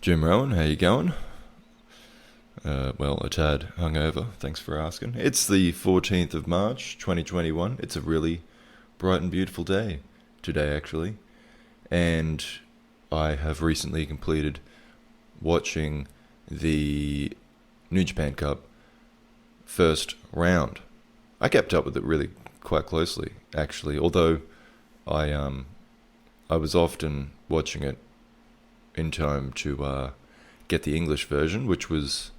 Jim Rowan, how you going? Well, a tad hungover, thanks for asking. It's the 14th of March, 2021. It's a really bright and beautiful day today, actually. And I have recently completed watching the New Japan Cup first round. I kept up with it really quite closely, actually, although I was often watching it in time to get the English version, which was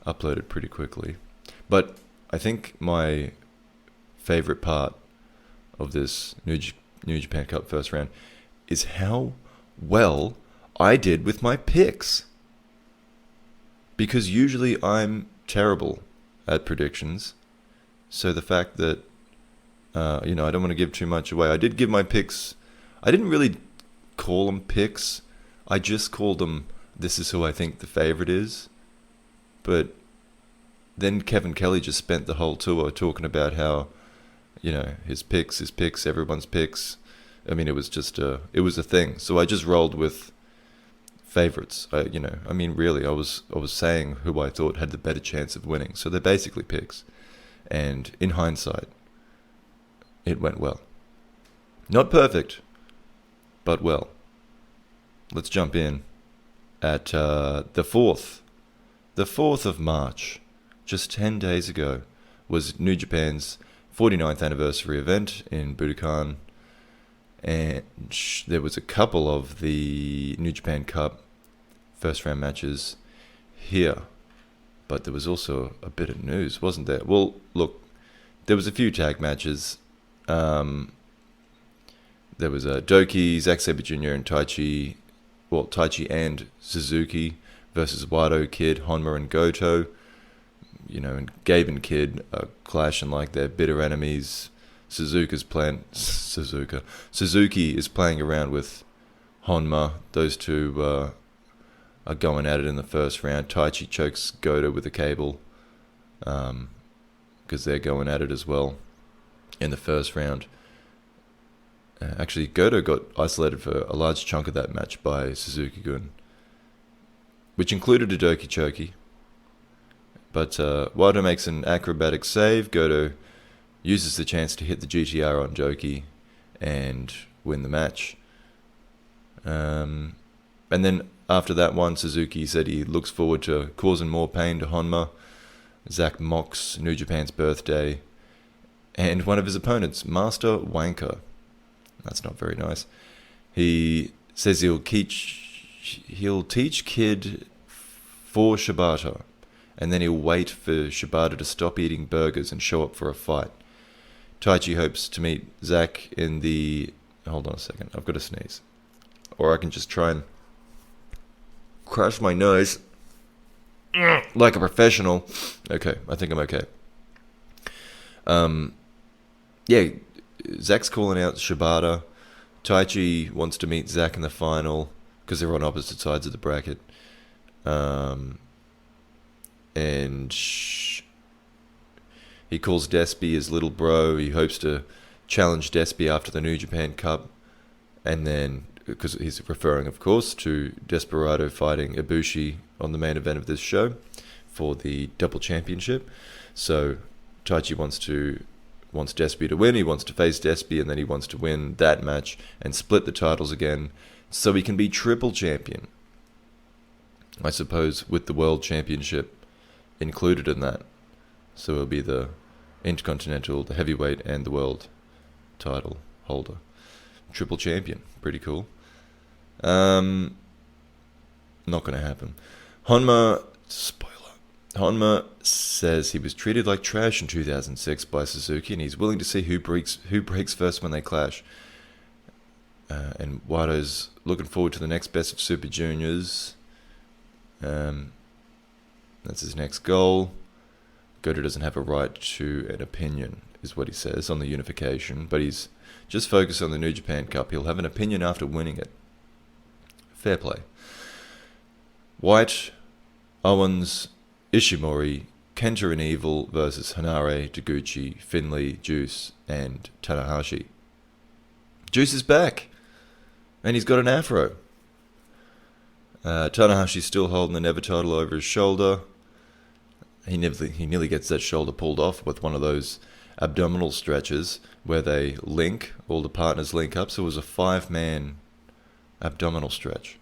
uploaded pretty quickly. But I think my favorite part of this New Japan Cup first round is how well I did with my picks. Because usually I'm terrible at predictions. So the fact that, I don't want to give too much away. I did give my picks. I didn't really call them picks. I just called them, this is who I think the favorite is. But then Kevin Kelly just spent the whole tour talking about how, his picks, everyone's picks. I mean, it was a thing. So I just rolled with favorites. Really, I was saying who I thought had the better chance of winning. So they're basically picks. And in hindsight, it went well. Not perfect, but well. Let's jump in at the 4th. The 4th of March, just 10 days ago, was New Japan's 49th anniversary event in Budokan. And there was a couple of the New Japan Cup first round matches here. But there was also a bit of news, wasn't there? Well, look, there was a few tag matches. There was Doki, Zack Sabre Jr. and Taichi and Suzuki versus Wado, Kid, Honma and Goto. And Gabe and Kid are clashing like they're bitter enemies. Suzuki is playing around with Honma. Those two are going at it in the first round. Taichi chokes Goto with a cable because they're going at it as well in the first round. Actually, Goto got isolated for a large chunk of that match by Suzuki-gun, which included a Doki Choki. But Wado makes an acrobatic save. Goto uses the chance to hit the GTR on Doki and win the match. And then after that one, Suzuki said he looks forward to causing more pain to Honma. Zack mocks New Japan's birthday. And one of his opponents, Master Wanker. That's not very nice. He says he'll teach Kid for Shibata, and then he'll wait for Shibata to stop eating burgers and show up for a fight. Taichi hopes to meet Zack in the... Hold on a second, I've got to sneeze. Or I can just try and crush my nose like a professional. Okay, I think I'm okay. Zack's calling out Shibata. Taichi wants to meet Zack in the final because they're on opposite sides of the bracket. And he calls Despy his little bro. He hopes to challenge Despy after the New Japan Cup. And then, because he's referring, of course, to Desperado fighting Ibushi on the main event of this show for the double championship. So Taichi wants Despy to win. He wants to face Despy, and then he wants to win that match and split the titles again so he can be triple champion. I suppose with the world championship included in that. So it'll be the Intercontinental, the heavyweight, and the world title holder. Triple champion. Pretty cool. Not going to happen. Honma says he was treated like trash in 2006 by Suzuki, and he's willing to see who breaks first when they clash. And Wado's looking forward to the next Best of Super Juniors. That's his next goal. Goto doesn't have a right to an opinion, is what he says, on the unification, but he's just focused on the New Japan Cup. He'll have an opinion after winning it. Fair play. White, Owens, Ishimori, Kenta and Evil versus Hanare, Taguchi, Finlay, Juice, and Tanahashi. Juice is back, and he's got an afro. Tanahashi's still holding the Never title over his shoulder. He nearly gets that shoulder pulled off with one of those abdominal stretches where they link, all the partners link up. So it was a 5-man abdominal stretch.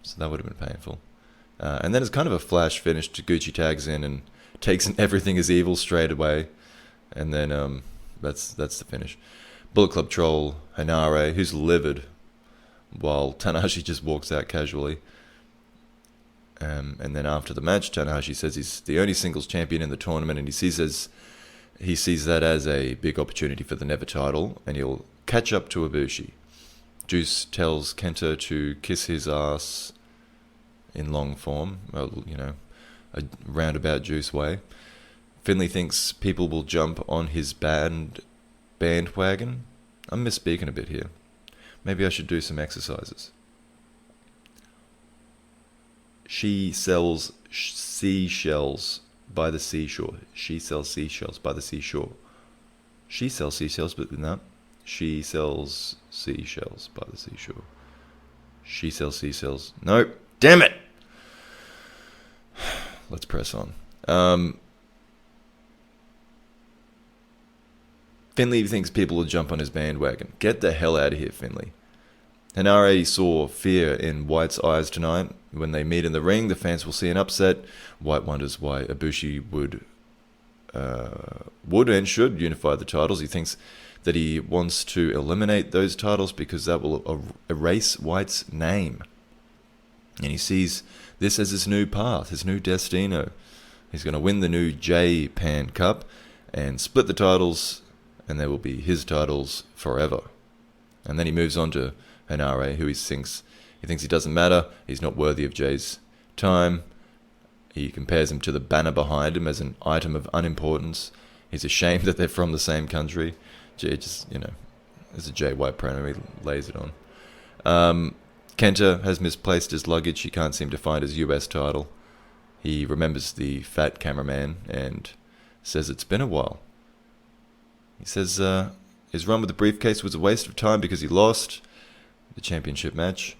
So that would have been painful. And then it's kind of a flash finish. Taguchi tags in and takes an everything is evil straight away. And then that's the finish. Bullet Club troll Hanare, who's livid, while Tanahashi just walks out casually. And then after the match, Tanahashi says he's the only singles champion in the tournament, and he sees that as a big opportunity for the Never title, and he'll catch up to Ibushi. Juice tells Kenta to kiss his ass in long form, well, a roundabout Juice way. Finley thinks people will jump on his bandwagon. I'm misspeaking a bit here. Maybe I should do some exercises. She sells seashells by the seashore. She sells seashells by the seashore. She sells seashells, but no. She sells seashells by the seashore. She sells seashells. Nope. Damn it! Let's press on. Finley thinks people will jump on his bandwagon. Get the hell out of here, Finley. Hanare saw fear in White's eyes tonight. When they meet in the ring, the fans will see an upset. White wonders why Ibushi would and should unify the titles. He thinks that he wants to eliminate those titles because that will erase White's name. And he sees this as his new path, his new destino. He's going to win the new Japan Cup and split the titles, and they will be his titles forever. And then he moves on to Hanare, who he thinks he doesn't matter. He's not worthy of Jay's time. He compares him to the banner behind him as an item of unimportance. He's ashamed that they're from the same country. Jay just, as a Jay White promo, he lays it on. Kenta has misplaced his luggage. He can't seem to find his US title. He remembers the fat cameraman and says it's been a while. He says his run with the briefcase was a waste of time because he lost the championship match,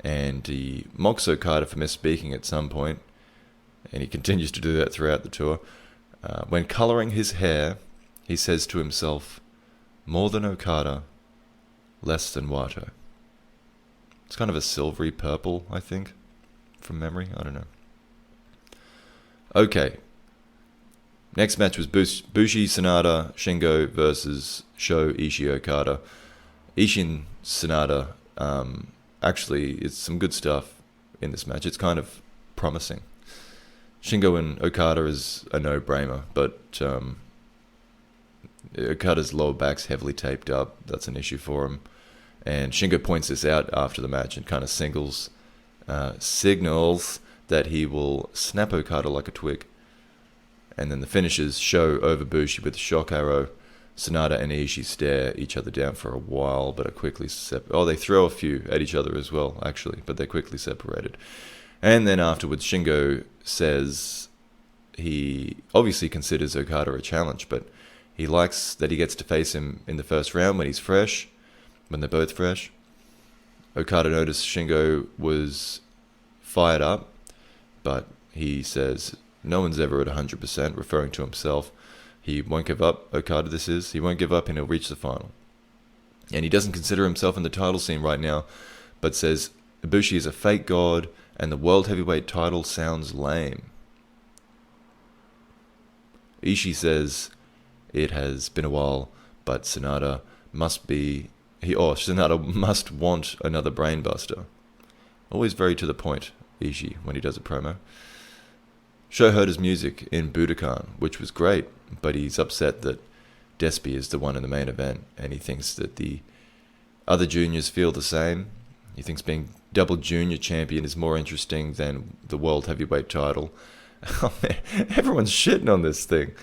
and he mocks Okada for misspeaking at some point, and he continues to do that throughout the tour. When colouring his hair, he says to himself, more than Okada, less than Wato. It's kind of a silvery purple, I think, from memory. I don't know. Okay. Next match was Bushi, Sanada, Shingo versus Sho, Ishii, Okada. Ishii and Sanada, actually, it's some good stuff in this match. It's kind of promising. Shingo and Okada is a no-brainer, but Okada's lower back's heavily taped up. That's an issue for him. And Shingo points this out after the match and kind of signals that he will snap Okada like a twig. And then the finishes Sho over Bushi with a shock arrow. Sanada and Ishii stare each other down for a while, but are quickly they throw a few at each other as well, actually, but they're quickly separated. And then afterwards, Shingo says he obviously considers Okada a challenge, but he likes that he gets to face him in the first round when he's fresh, when they're both fresh. Okada noticed Shingo was fired up, but he says no one's ever at 100%, referring to himself. He won't give up, Okada this is. He won't give up and he'll reach the final. And he doesn't consider himself in the title scene right now, but says Ibushi is a fake god and the World Heavyweight title sounds lame. Ishii says it has been a while, but Sanada must want another brainbuster. Always very to the point, Ishii, when he does a promo. Sho heard his music in Budokan, which was great, but he's upset that Despy is the one in the main event, and he thinks that the other juniors feel the same. He thinks being double junior champion is more interesting than the World Heavyweight title. Everyone's shitting on this thing.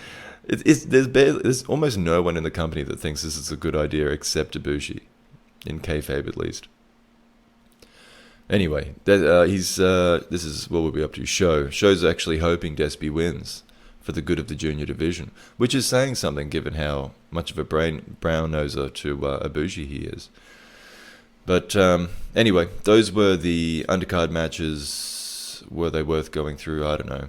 There's almost no one in the company that thinks this is a good idea except Ibushi, in kayfabe at least. Anyway, this is what we'll be up to. Sho's actually hoping Despy wins for the good of the junior division, which is saying something given how much of a brown noser to Ibushi he is. But anyway, those were the undercard matches. Were they worth going through? I don't know.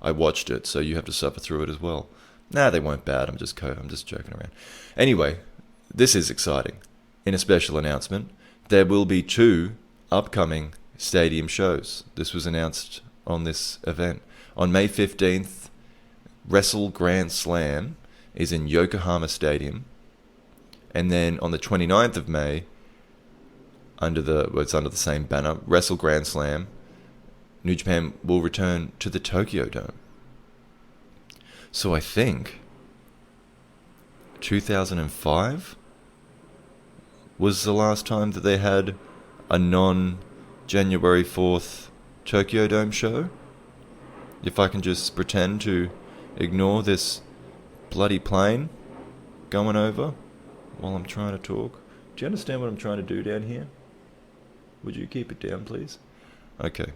I watched it, so you have to suffer through it as well. Nah, they weren't bad. I'm just joking around. Anyway, this is exciting. In a special announcement, there will be 2 upcoming stadium shows. This was announced on this event. On May 15th, Wrestle Grand Slam is in Yokohama Stadium. And then on the 29th of May, it's under the same banner, Wrestle Grand Slam, New Japan will return to the Tokyo Dome. So I think 2005 was the last time that they had a non-January 4th Tokyo Dome show. If I can just pretend to ignore this bloody plane going over while I'm trying to talk. Do you understand what I'm trying to do down here? Would you keep it down, please? Okay.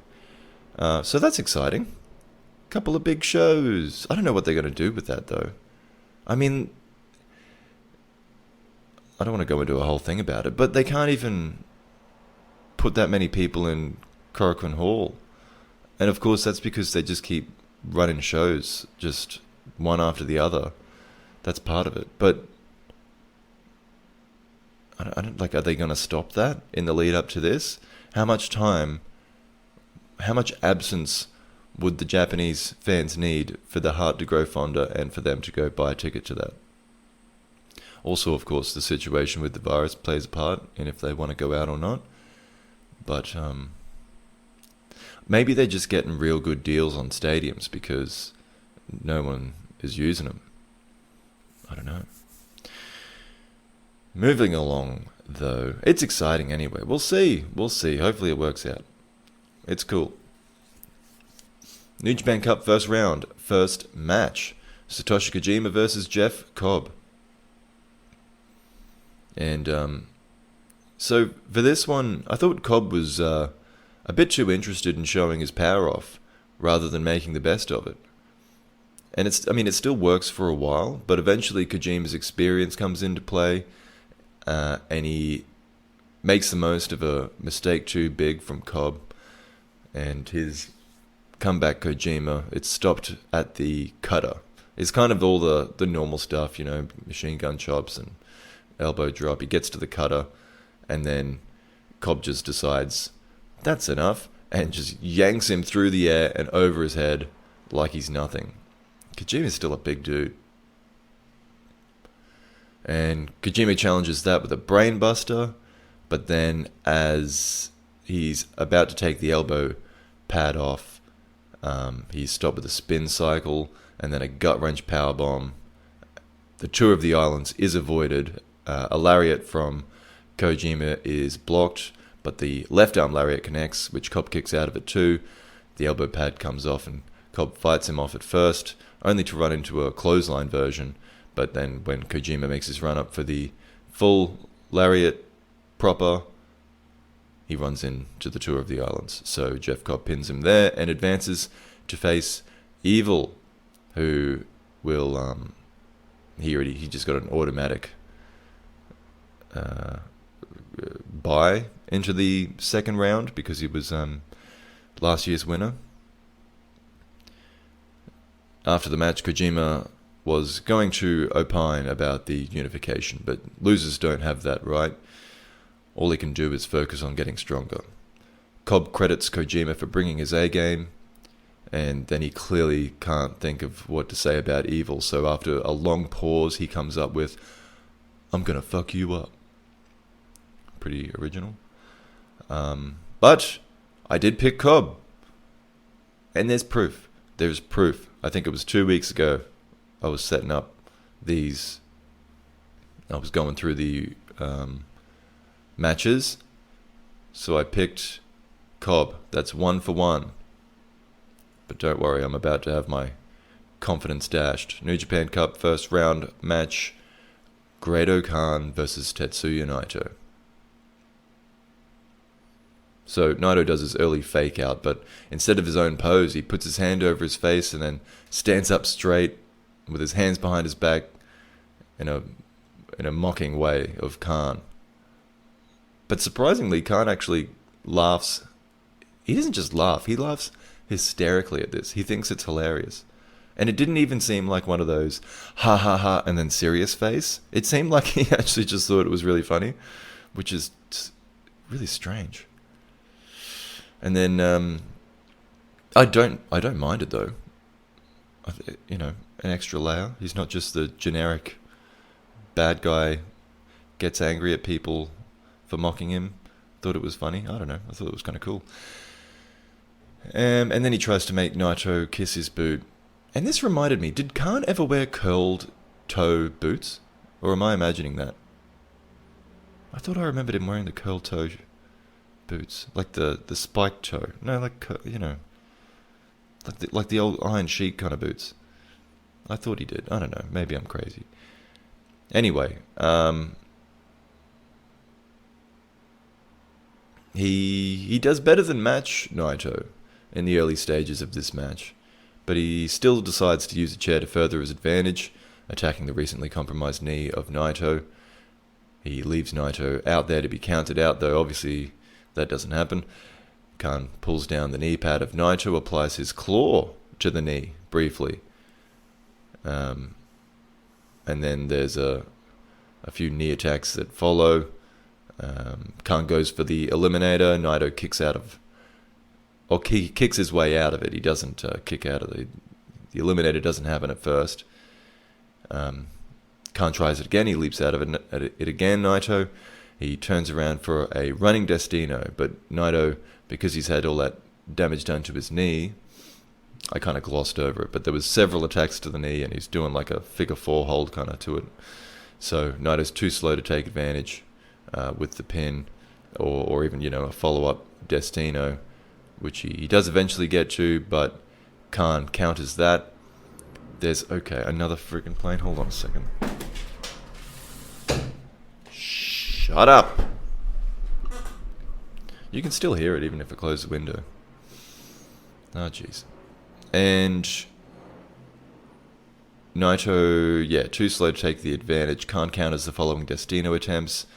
So that's exciting. Couple of big shows. I don't know what they're going to do with that, though. I mean, I don't want to go into a whole thing about it, but they can't even put that many people in Korakuen Hall. And of course, that's because they just keep running shows, just one after the other. That's part of it. But I don't like, are they going to stop that in the lead up to this? How much absence would the Japanese fans need for the heart to grow fonder and for them to go buy a ticket to that? Also, of course, the situation with the virus plays a part in if they want to go out or not. But maybe they're just getting real good deals on stadiums because no one is using them. I don't know. Moving along, though, it's exciting anyway. We'll see. Hopefully it works out. It's cool. New Japan Cup first round, first match. Satoshi Kojima versus Jeff Cobb. And so for this one, I thought Cobb was a bit too interested in showing his power off rather than making the best of it. And it still works for a while, but eventually Kojima's experience comes into play, and he makes the most of a mistake too big from Cobb, and his comeback Kojima, it's stopped at the cutter. It's kind of all the normal stuff, machine gun chops and elbow drop. He gets to the cutter, and then Cobb just decides, that's enough, and just yanks him through the air and over his head like he's nothing. Kojima's still a big dude. And Kojima challenges that with a brainbuster, but then as he's about to take the elbow pad off, he's stopped with a spin cycle and then a gut-wrench powerbomb. The Tour of the Islands is avoided. A lariat from Kojima is blocked, but the left arm lariat connects, which Cobb kicks out of it too. The elbow pad comes off and Cobb fights him off at first, only to run into a clothesline version. But then when Kojima makes his run up for the full lariat proper, he runs into the Tour of the Islands. So Jeff Cobb pins him there and advances to face Evil, who will, he just got an automatic bye into the second round because he was last year's winner. After the match, Kojima was going to opine about the unification, but losers don't have that right. All he can do is focus on getting stronger. Cobb credits Kojima for bringing his A-game, and then he clearly can't think of what to say about Evil, so after a long pause, he comes up with, I'm gonna fuck you up. Pretty original. But I did pick Cobb. And there's proof. There's proof. I think it was 2 weeks ago. I was setting up these. I was going through the matches. So I picked Cobb. That's 1 for 1. But don't worry, I'm about to have my confidence dashed. New Japan Cup first round match. Great Khan versus Tetsuya Naito. So Naito does his early fake out, but instead of his own pose, he puts his hand over his face and then stands up straight with his hands behind his back in a mocking way of Khan. But surprisingly, Khan actually laughs. He doesn't just laugh, he laughs hysterically at this. He thinks it's hilarious. And it didn't even seem like one of those ha ha ha and then serious face. It seemed like he actually just thought it was really funny, which is really strange. And then I don't mind it though. You know, an extra layer. He's not just the generic bad guy, gets angry at people for mocking him. Thought it was funny. I don't know. I thought it was kind of cool. And then he tries to make Naito kiss his boot. And this reminded me, did Khan ever wear curled toe boots? Or am I imagining that? I thought I remembered him wearing the curled toe boots. Like the spiked toe. No, like, you know, like the old Iron Sheik kind of boots. I thought he did. I don't know. Maybe I'm crazy. Anyway, he does better than match Naito in the early stages of this match, but he still decides to use a chair to further his advantage, attacking the recently compromised knee of Naito. He leaves Naito out there to be counted out, though obviously that doesn't happen. Khan pulls down the knee pad of Naito, applies his claw to the knee briefly. And then there's a few knee attacks that follow. Khan goes for the eliminator. Naito kicks out of, or he kicks his way out of it. He doesn't kick out of the eliminator. Doesn't happen at first. Khan tries it again. He leaps out of it again. Naito. He turns around for a running Destino, but Naito, because he's had all that damage done to his knee, I kind of glossed over it, but there was several attacks to the knee, and he's doing like a figure four hold kind of to it. So Naito's too slow to take advantage with the pin, or even, you know, a follow-up Destino, which he does eventually get to, but Khan counters that. There's, okay, another freaking plane. Hold on a second. Shut up! You can still hear it even if I close the window. Oh, jeez. And Naito, too slow to take the advantage. Khan counters the following Destino attempts.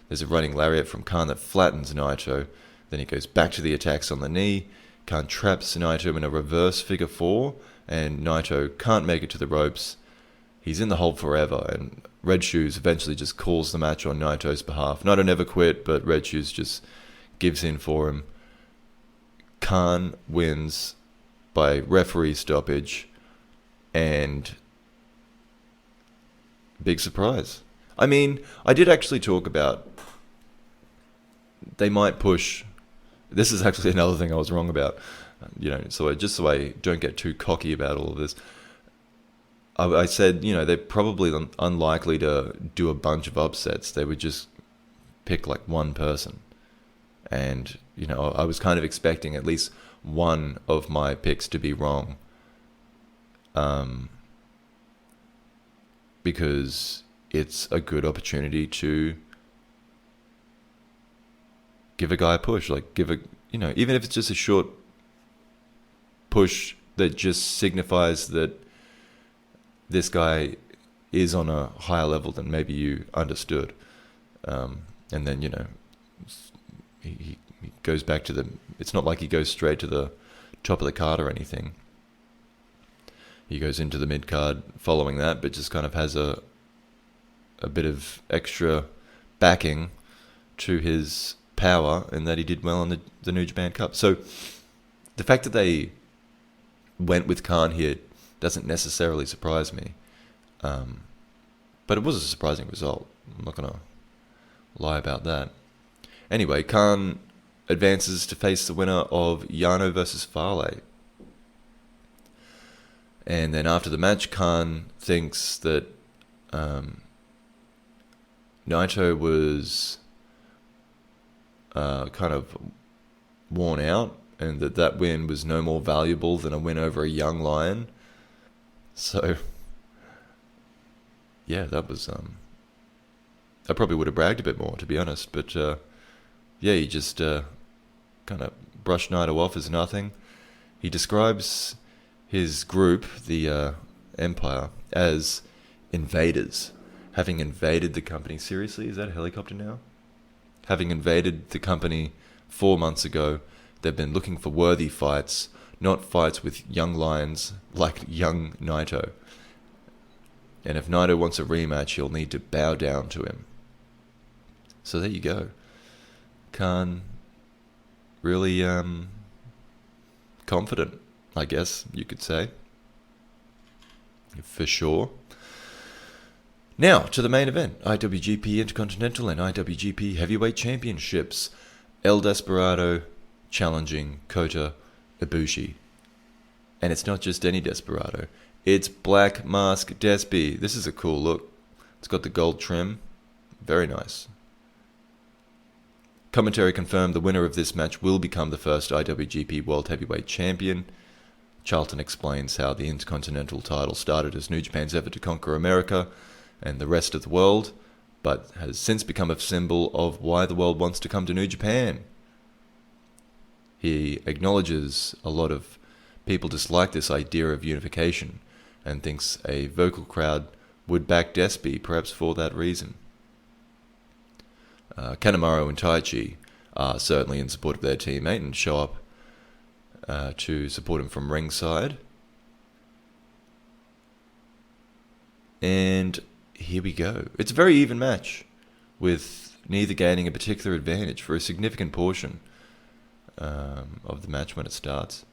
There's a running lariat from Khan that flattens Naito. Then he goes back to the attacks on the knee. Khan traps Naito in a reverse figure four, and Naito can't make it to the ropes. He's in the hold forever, and Red Shoes eventually just calls the match on Naito's behalf. Naito never quit, but Red Shoes just gives in for him. Khan wins by referee stoppage, and big surprise. I mean, I did actually talk about they might push. This is actually another thing I was wrong about, you know, so I don't get too cocky about all of this. I said, you know, they're probably unlikely to do a bunch of upsets. They would just pick like one person. And, you know, I was kind of expecting at least one of my picks to be wrong. Because it's a good opportunity to give a guy a push. Like, you know, even if it's just a short push that just signifies that this guy is on a higher level than maybe you understood. And then, you know, he goes back to it's not like he goes straight to the top of the card or anything. He goes into the mid card following that, but just kind of has a bit of extra backing to his power, and that he did well on the New Japan Cup. So the fact that they went with Khan here doesn't necessarily surprise me. But it was a surprising result. I'm not going to lie about that. Anyway, Khan advances to face the winner of Yano versus Fale. And then after the match, Khan thinks that Naito was kind of worn out, and that win was no more valuable than a win over a young lion. So, yeah, that was... I probably would have bragged a bit more, to be honest. But, yeah, he just kind of brushed Naito off as nothing. He describes his group, the Empire, as invaders, having invaded the company. Seriously, is that a helicopter now? having invaded the company 4 months ago, they've been looking for worthy fights, not fights with young lions like young Naito. And if Naito wants a rematch, he'll need to bow down to him. So there you go. Khan really confident, I guess you could say. For sure. Now, to the main event. IWGP Intercontinental and IWGP Heavyweight Championships. El Desperado challenging Kota Ibushi. And it's not just any Desperado. It's Black Mask Despi. This is a cool look. It's got the gold trim. Very nice. Commentary confirmed the winner of this match will become the first IWGP World Heavyweight Champion. Charlton explains how the Intercontinental title started as New Japan's effort to conquer America and the rest of the world, but has since become a symbol of why the world wants to come to New Japan. He acknowledges a lot of people dislike this idea of unification and thinks a vocal crowd would back Despi, perhaps for that reason. Kanemaru and Taichi are certainly in support of their teammate and show up to support him from ringside. And here we go. It's a very even match, with neither gaining a particular advantage for a significant portion of the match when it starts.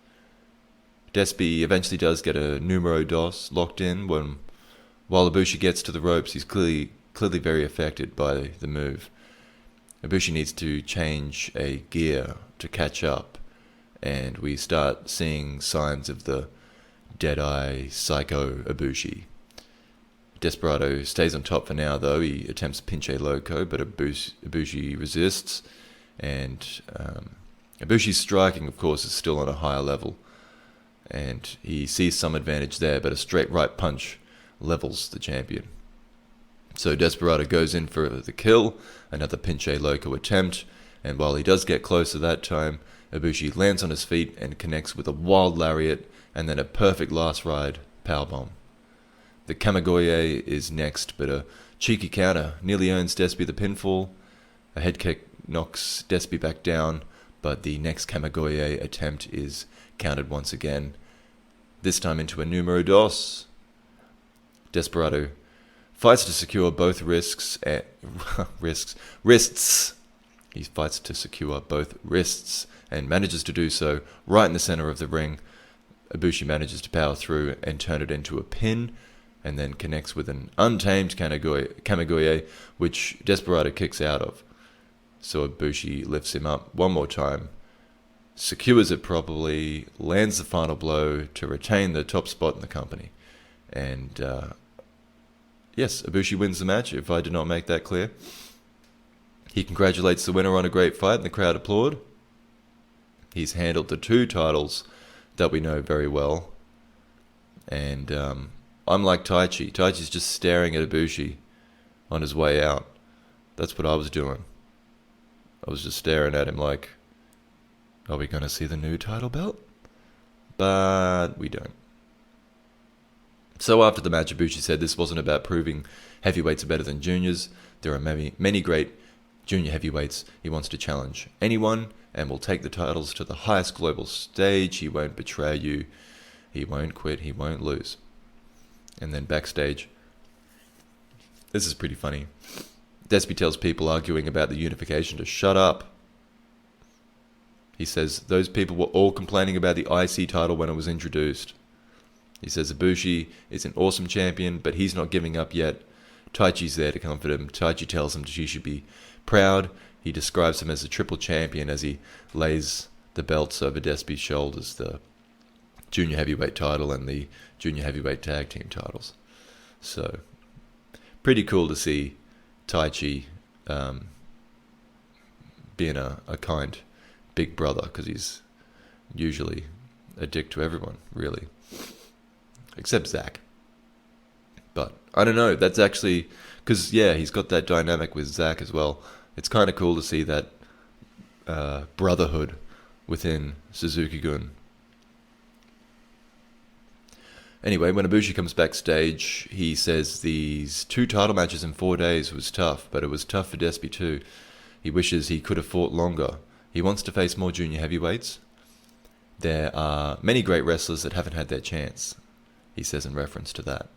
Despi eventually does get a numero dos locked in while Ibushi gets to the ropes. He's clearly very affected by the move. Ibushi needs to change a gear to catch up, and we start seeing signs of the dead-eye psycho Ibushi. Desperado stays on top for now, though. He attempts Pinche Loco, but Ibushi resists, and Ibushi's striking, of course, is still on a higher level, and he sees some advantage there, but a straight right punch levels the champion. So Desperado goes in for the kill, another Pinche Loco attempt, and while he does get closer that time, Ibushi lands on his feet and connects with a wild lariat, and then a perfect last ride powerbomb. The Kamigoye is next, but a cheeky counter nearly earns Despi the pinfall. A head kick knocks Despi back down, but the next Kamigoye attempt is countered once again, this time into a numero dos. Desperado fights to secure both wrists. He fights to secure both wrists and manages to do so right in the center of the ring. Ibushi manages to power through and turn it into a pin, and then connects with an untamed Kamigoye, which Desperado kicks out of. So Ibushi lifts him up one more time, secures it properly, lands the final blow to retain the top spot in the company. And yes, Ibushi wins the match, if I did not make that clear. He congratulates the winner on a great fight, and the crowd applaud. He's handled the two titles that we know very well. And I'm like Taichi. Taichi's just staring at Ibushi on his way out. That's what I was doing. I was just staring at him like, are we going to see the new title belt? But we don't. So after the match, Ibushi said this wasn't about proving heavyweights are better than juniors. There are many great junior heavyweights. He wants to challenge anyone and will take the titles to the highest global stage. He won't betray you. He won't quit. He won't lose. And then backstage, this is pretty funny. Despi tells people arguing about the unification to shut up. He says those people were all complaining about the IC title when it was introduced. He says Ibushi is an awesome champion, but he's not giving up yet. Taichi's there to comfort him. Taichi tells him she should be proud. He describes him as a triple champion as he lays the belts over Despi's shoulders, the junior heavyweight title and the junior heavyweight tag team titles. So, pretty cool to see Taichi being a kind big brother, because he's usually a dick to everyone, really. Except Zack. But, I don't know, that's actually, because, yeah, he's got that dynamic with Zack as well. It's kind of cool to see that brotherhood within Suzuki-gun. Anyway, when Ibushi comes backstage, he says these 2 title matches in 4 days was tough, but it was tough for Despi too. He wishes he could have fought longer. He wants to face more junior heavyweights. There are many great wrestlers that haven't had their chance, he says in reference to that.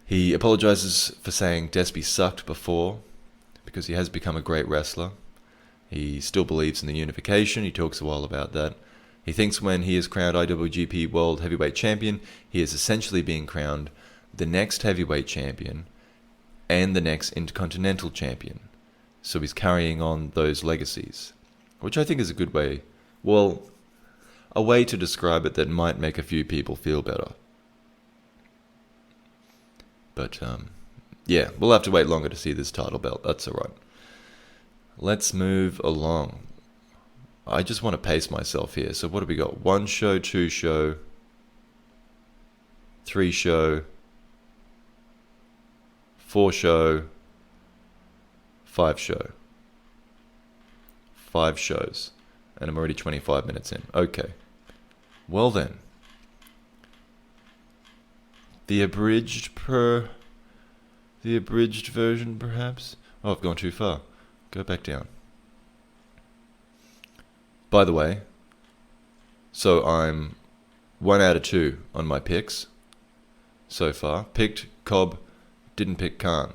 He apologizes for saying Despy sucked before, because he has become a great wrestler. He still believes in the unification. He talks a while about that. He thinks when he is crowned IWGP World Heavyweight Champion, he is essentially being crowned the next heavyweight champion and the next Intercontinental Champion. So he's carrying on those legacies, which I think is a good way, well, a way to describe it that might make a few people feel better. But, yeah, we'll have to wait longer to see this title belt. That's alright. Let's move along. I just want to pace myself here. So what have we got? 1 show, 2 show, 3 show, 4 show, 5 show. 5 shows. And I'm already 25 minutes in. Okay. Well then. The abridged version, perhaps? Oh, I've gone too far. Go back down. By the way, so I'm 1 out of 2 on my picks so far. Picked Cobb, didn't pick Khan.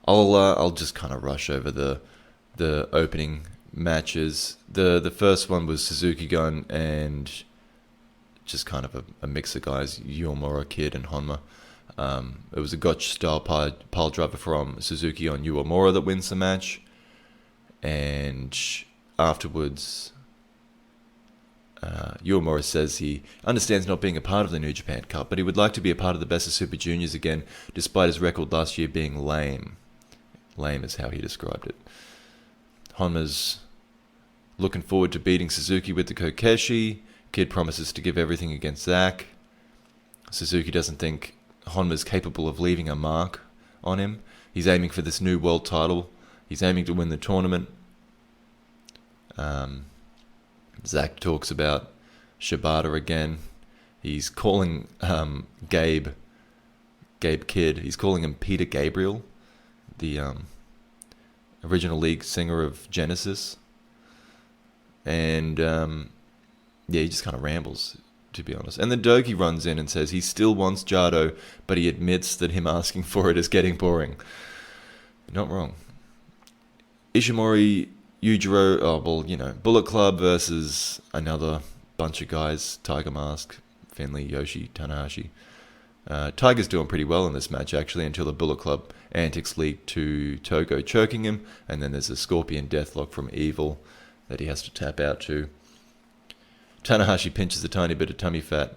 I'll just kind of rush over the opening matches. The first one was Suzuki Gun and just kind of a mix of guys, Uemura, Kid, and Honma. It was a gotcha-style pile driver from Suzuki on Uemura that wins the match. And afterwards, Uemura says he understands not being a part of the New Japan Cup, but he would like to be a part of the Best of Super Juniors again, despite his record last year being lame. Lame is how he described it. Honma's looking forward to beating Suzuki with the Kokeshi. Kid promises to give everything against Zack. Suzuki doesn't think Honma's capable of leaving a mark on him. He's aiming for this new world title. He's aiming to win the tournament. Zack talks about Shibata again. He's calling Gabe Kidd. He's calling him Peter Gabriel, the original lead singer of Genesis. And yeah, he just kind of rambles, to be honest. And then Doki runs in and says he still wants Jado, but he admits that him asking for it is getting boring. Not wrong. Ishimori, Yujiro, Bullet Club versus another bunch of guys. Tiger Mask, Finley, Yoshi, Tanahashi. Tiger's doing pretty well in this match, actually, until the Bullet Club antics lead to Togo choking him, and then there's a Scorpion Deathlock from Evil that he has to tap out to. Tanahashi pinches a tiny bit of tummy fat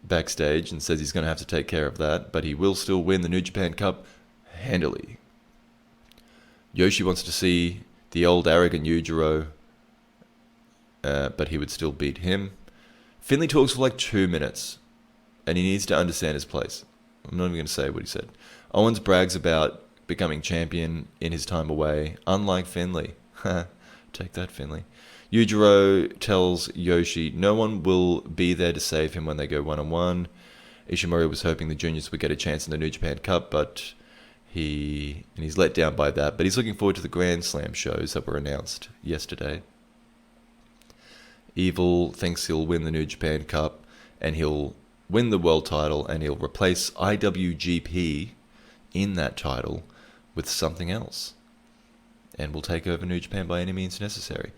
backstage and says he's going to have to take care of that, but he will still win the New Japan Cup handily. Yoshi wants to see the old arrogant Yujiro, but he would still beat him. Finley talks for like 2 minutes, and he needs to understand his place. I'm not even going to say what he said. Owens brags about becoming champion in his time away, unlike Finley. Take that, Finley. Yujiro tells Yoshi no one will be there to save him when they go one-on-one. Ishimori was hoping the juniors would get a chance in the New Japan Cup, but he's let down by that. But he's looking forward to the Grand Slam shows that were announced yesterday. Evil thinks he'll win the New Japan Cup, and he'll win the world title, and he'll replace IWGP in that title with something else, and will take over New Japan by any means necessary.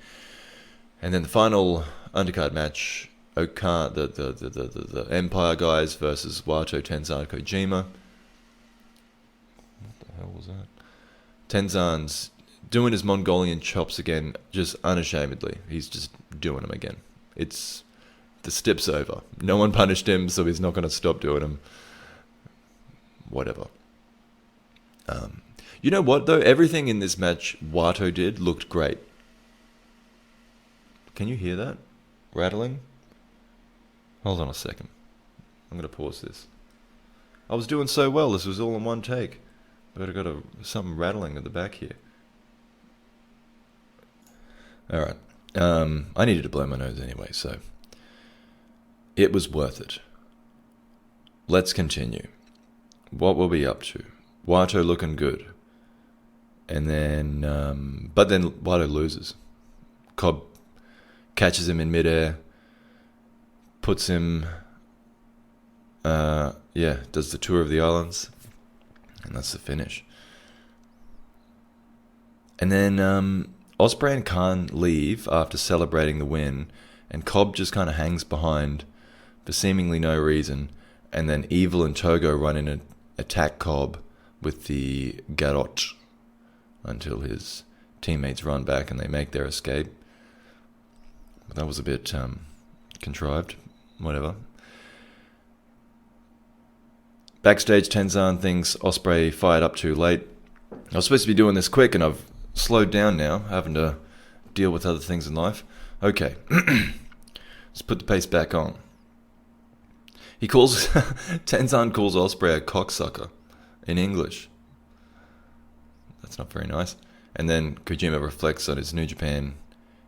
And then the final undercard match, the Empire guys versus Wato, Tenzan, Kojima. What the hell was that? Tenzan's doing his Mongolian chops again, just unashamedly. He's just doing them again. The stip's over. No one punished him, so he's not going to stop doing them. Whatever. You know what, though? Everything in this match Wato did looked great. Can you hear that? Rattling? Hold on a second. I'm going to pause this. I was doing so well. This was all in one take. But I got something rattling at the back here. Alright. I needed to blow my nose anyway, so it was worth it. let's continue. What were we up to? Wato looking good. And then, but then Wato loses. Cobb catches him in midair, puts him, does the tour of the islands, and that's the finish. And then Ospreay and Khan leave after celebrating the win, and Cobb just kind of hangs behind for seemingly no reason, and then Evil and Togo run in and attack Cobb with the garrote until his teammates run back and they make their escape. But that was a bit contrived. Whatever. Backstage, Tenzan thinks Ospreay fired up too late. I was supposed to be doing this quick and I've slowed down now, having to deal with other things in life. Okay. Let's put the pace back on. Tenzan calls Ospreay a cocksucker in English. That's not very nice. And then Kojima reflects on his New Japan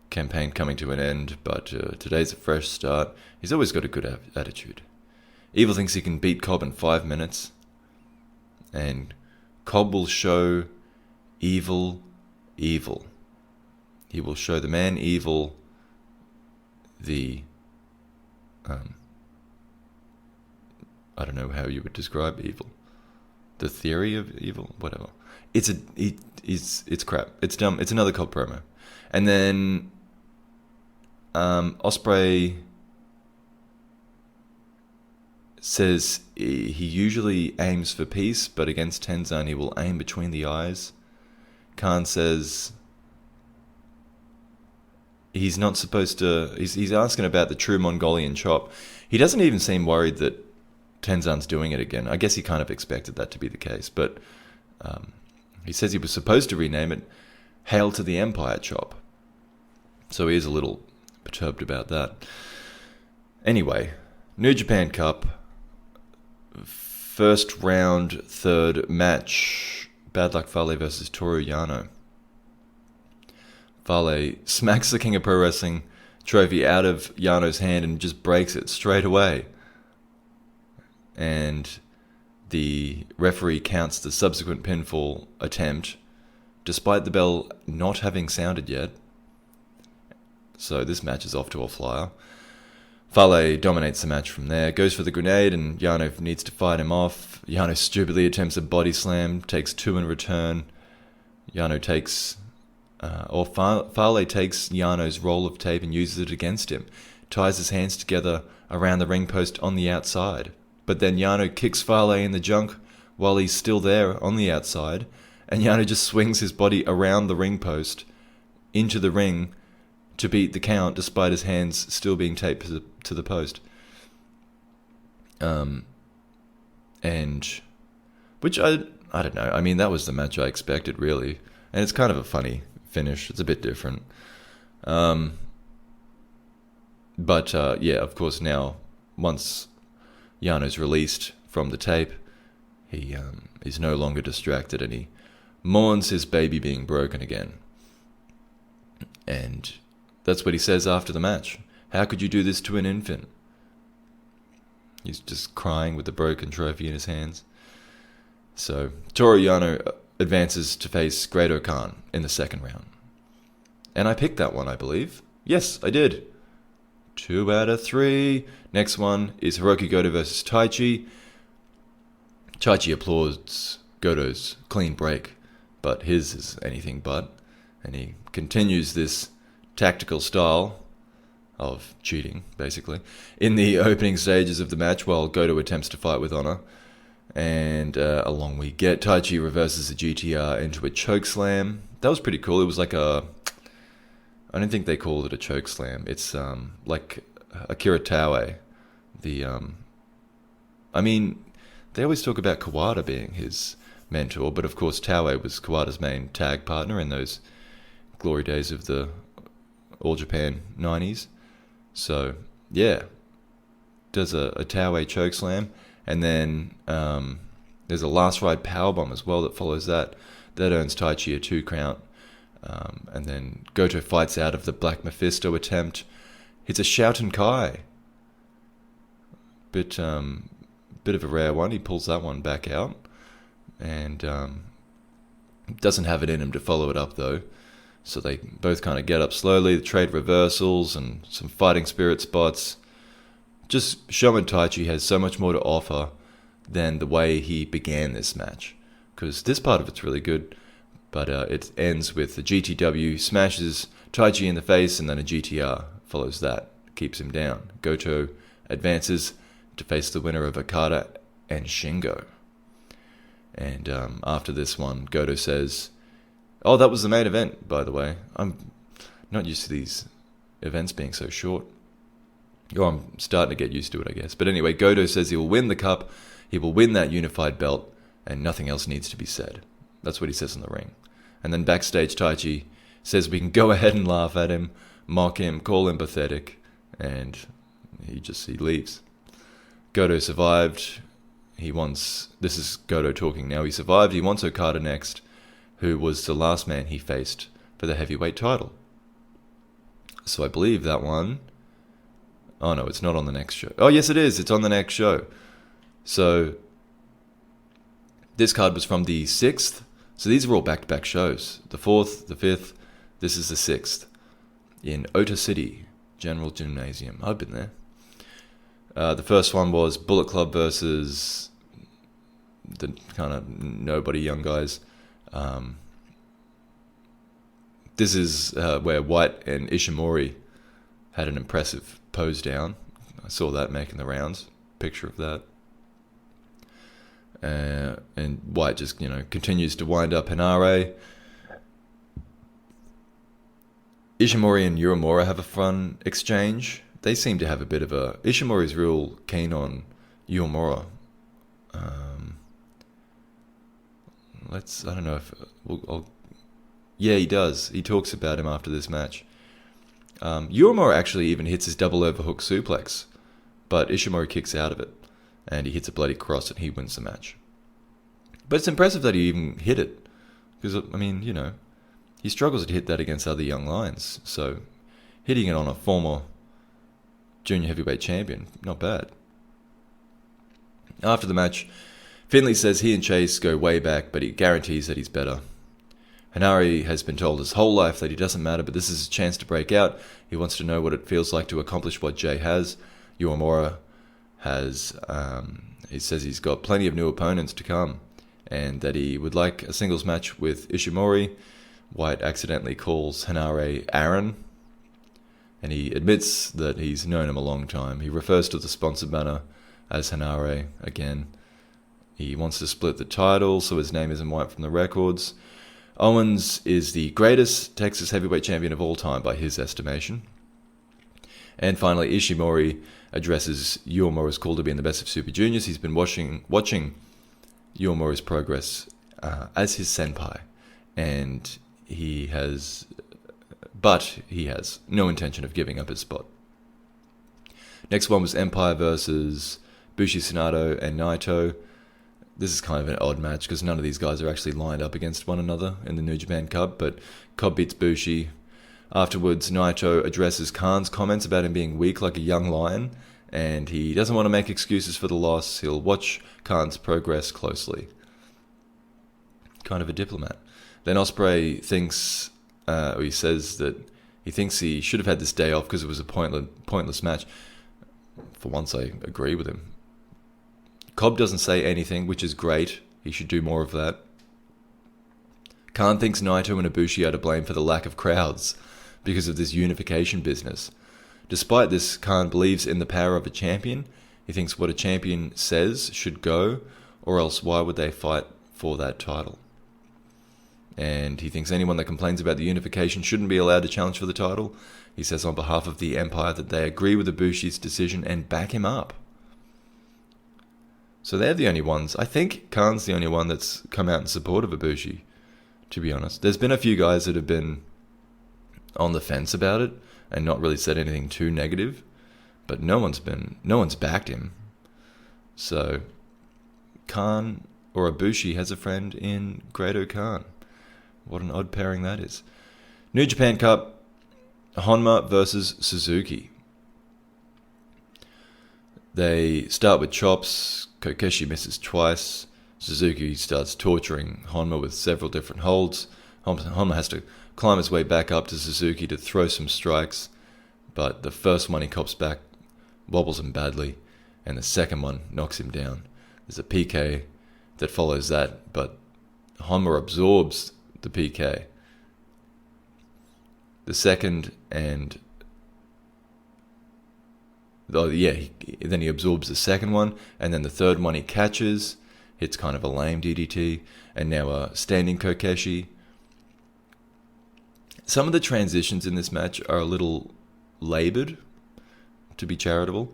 campaign coming to an end, but today's a fresh start. He's always got a good attitude. Evil thinks he can beat Cobb in 5 minutes, and Cobb will show Evil. He will show the man Evil the I don't know how you would describe Evil. The theory of Evil, whatever. It's crap. It's dumb. It's another Cobb promo. And then Ospreay says he usually aims for peace, but against Tenzan he will aim between the eyes. Khan says he's not supposed to... He's asking about the true Mongolian chop. He doesn't even seem worried that Tenzan's doing it again. I guess he kind of expected that to be the case, but he says he was supposed to rename it Hail to the Empire Chop. So he is a little perturbed about that. Anyway, New Japan Cup, first round, third match, Bad Luck Fale versus Toru Yano. Fale smacks the King of Pro Wrestling trophy out of Yano's hand and just breaks it straight away. And the referee counts the subsequent pinfall attempt, despite the bell not having sounded yet. So this match is off to a flyer. Fale dominates the match from there, goes for the grenade, and Yano needs to fight him off. Yano stupidly attempts a body slam, takes 2 in return. Fale takes Yano's roll of tape and uses it against him, ties his hands together around the ring post on the outside. But then Yano kicks Fale in the junk while he's still there on the outside, and Yano just swings his body around the ring post into the ring to beat the count, despite his hands still being taped to the post. And which I don't know. I mean, that was the match I expected, really, and it's kind of a funny finish. It's a bit different. But of course, now once Yano's released from the tape, he is no longer distracted, and he mourns his baby being broken again. And that's what he says after the match. How could you do this to an infant? He's just crying with the broken trophy in his hands. So Toru Yano advances to face Great Khan in the second round. And I picked that one, I believe. Yes, I did. 2 out of 3. Next one is Hiroki Goto versus Taichi. Taichi applauds Goto's clean break, but his is anything but. And he continues this tactical style of cheating, basically, in the opening stages of the match while Goto attempts to fight with honor. And along we get. Taichi reverses the GTR into a choke slam. That was pretty cool. It was like a... I don't think they called it a choke slam. It's like Akira Taue. They always talk about Kawada being his mentor, but of course Taue was Kawada's main tag partner in those glory days of the All Japan 90s. So, yeah. Does a Taue choke slam, and then there's a last ride powerbomb as well that follows that. That earns Taichi a 2 count. And then Goto fights out of the Black Mephisto attempt. Hits a Shouten Kai. Bit bit of a rare one. He pulls that one back out. And doesn't have it in him to follow it up, though. So they both kind of get up slowly, trade reversals and some fighting spirit spots. Just Shoman Taichi has so much more to offer than the way he began this match. Because this part of it's really good, but it ends with the GTW smashes Taichi in the face, and then a GTR follows that, keeps him down. Goto advances to face the winner of Okada and Shingo. And after this one, Goto says, "Oh, that was the main event, by the way. I'm not used to these events being so short." Or I'm starting to get used to it, I guess. But anyway, Goto says he will win the cup, he will win that unified belt, and nothing else needs to be said. That's what he says in the ring. And then backstage, Taichi says we can go ahead and laugh at him, mock him, call him pathetic, and he leaves. Goto survived. This is Goto talking now. He survived. He wants Okada next, who was the last man he faced for the heavyweight title. So I believe that one... Oh no, it's not on the next show. Oh yes, it is. It's on the next show. So this card was from the 6th. So these are all back-to-back shows. The 4th, the 5th. This is the 6th in Ota City General Gymnasium. I've been there. The first one was Bullet Club versus the kind of nobody young guys. This is where White and Ishimori had an impressive pose down. I saw that making the rounds. Picture of that. And White just, continues to wind up Hinare. Ishimori and Uemura have a fun exchange. They seem to have a bit of a... Ishimori's real keen on Uemura. I don't know if... Yeah, he does. He talks about him after this match. Uemura actually even hits his double overhook suplex, but Ishimori kicks out of it, and he hits a bloody cross, and he wins the match. But it's impressive that he even hit it, because, he struggles to hit that against other young lions, so hitting it on a former junior heavyweight champion, not bad. After the match, Finlay says he and Chase go way back, but he guarantees that he's better. Hinare has been told his whole life that he doesn't matter, but this is his chance to break out. He wants to know what it feels like to accomplish what Jay has. Uemura has, he says he's got plenty of new opponents to come, and that he would like a singles match with Ishimori. White accidentally calls Hinare Aaron, and he admits that he's known him a long time. He refers to the sponsor banner as Hinare again. He wants to split the title so his name isn't wiped from the records. Owens is the greatest Texas heavyweight champion of all time by his estimation. And finally, Ishimori addresses Uemura's call to be in the best of Super Juniors. He's been watching Uemura's progress as his senpai, and he has no intention of giving up his spot. Next one was Empire versus Bushi Tsunato and Naito. This is kind of an odd match because none of these guys are actually lined up against one another in the New Japan Cup, but Cobb beats Bushi. Afterwards, Naito addresses Khan's comments about him being weak like a young lion, and he doesn't want to make excuses for the loss. He'll watch Khan's progress closely. Kind of a diplomat. Then Ospreay says that he thinks he should have had this day off because it was a pointless match. For once, I agree with him. Cobb doesn't say anything, which is great. He should do more of that. Khan thinks Naito and Ibushi are to blame for the lack of crowds because of this unification business. Despite this, Khan believes in the power of a champion. He thinks what a champion says should go, or else why would they fight for that title? And he thinks anyone that complains about the unification shouldn't be allowed to challenge for the title. He says on behalf of the Empire that they agree with Ibushi's decision and back him up. So they're the only ones. I think Khan's the only one that's come out in support of Ibushi, to be honest. There's been a few guys that have been on the fence about it and not really said anything too negative, but no one's backed him. So Khan or Ibushi has a friend in Great-O-Khan. What an odd pairing that is. New Japan Cup, Honma versus Suzuki. They start with chops. Kokeshi misses twice. Suzuki starts torturing Honma with several different holds. Honma has to climb his way back up to Suzuki to throw some strikes, but the first one he cops back wobbles him badly, and the second one knocks him down. There's a PK that follows that, but Honma absorbs the PK. The second and... then he absorbs the second one, and then the third one he catches, hits kind of a lame DDT, and now a standing Kokeshi. Some of the transitions in this match are a little laboured, to be charitable,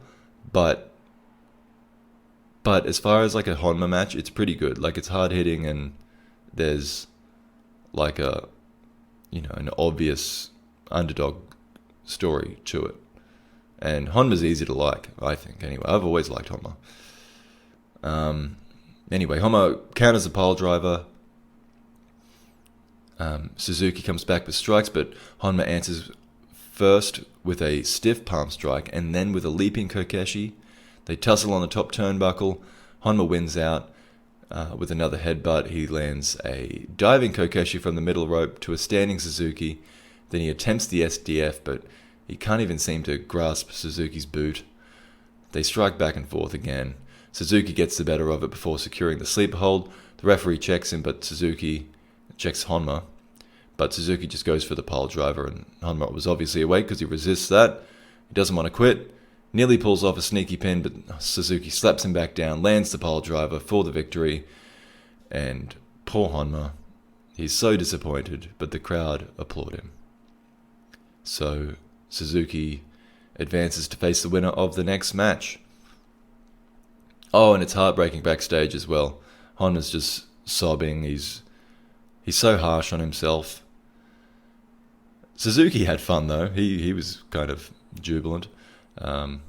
but as far as like a Honma match, it's pretty good. Like, it's hard hitting, and there's like an obvious underdog story to it. And Honma's easy to like, I think. Anyway, I've always liked Honma. Anyway, Honma counters a pile driver. Suzuki comes back with strikes, but Honma answers first with a stiff palm strike and then with a leaping Kokeshi. They tussle on the top turnbuckle. Honma wins out with another headbutt. He lands a diving Kokeshi from the middle rope to a standing Suzuki. Then he attempts the SDF, but he can't even seem to grasp Suzuki's boot. They strike back and forth again. Suzuki gets the better of it before securing the sleeper hold. The referee checks him, but Suzuki checks Honma. But Suzuki just goes for the pile driver, and Honma was obviously awake because he resists that. He doesn't want to quit. Nearly pulls off a sneaky pin, but Suzuki slaps him back down, lands the pile driver for the victory. And poor Honma, he's so disappointed, but the crowd applaud him. So Suzuki advances to face the winner of the next match. Oh, and it's heartbreaking backstage as well. Honma's just sobbing. He's so harsh on himself. Suzuki had fun though. He was kind of jubilant. But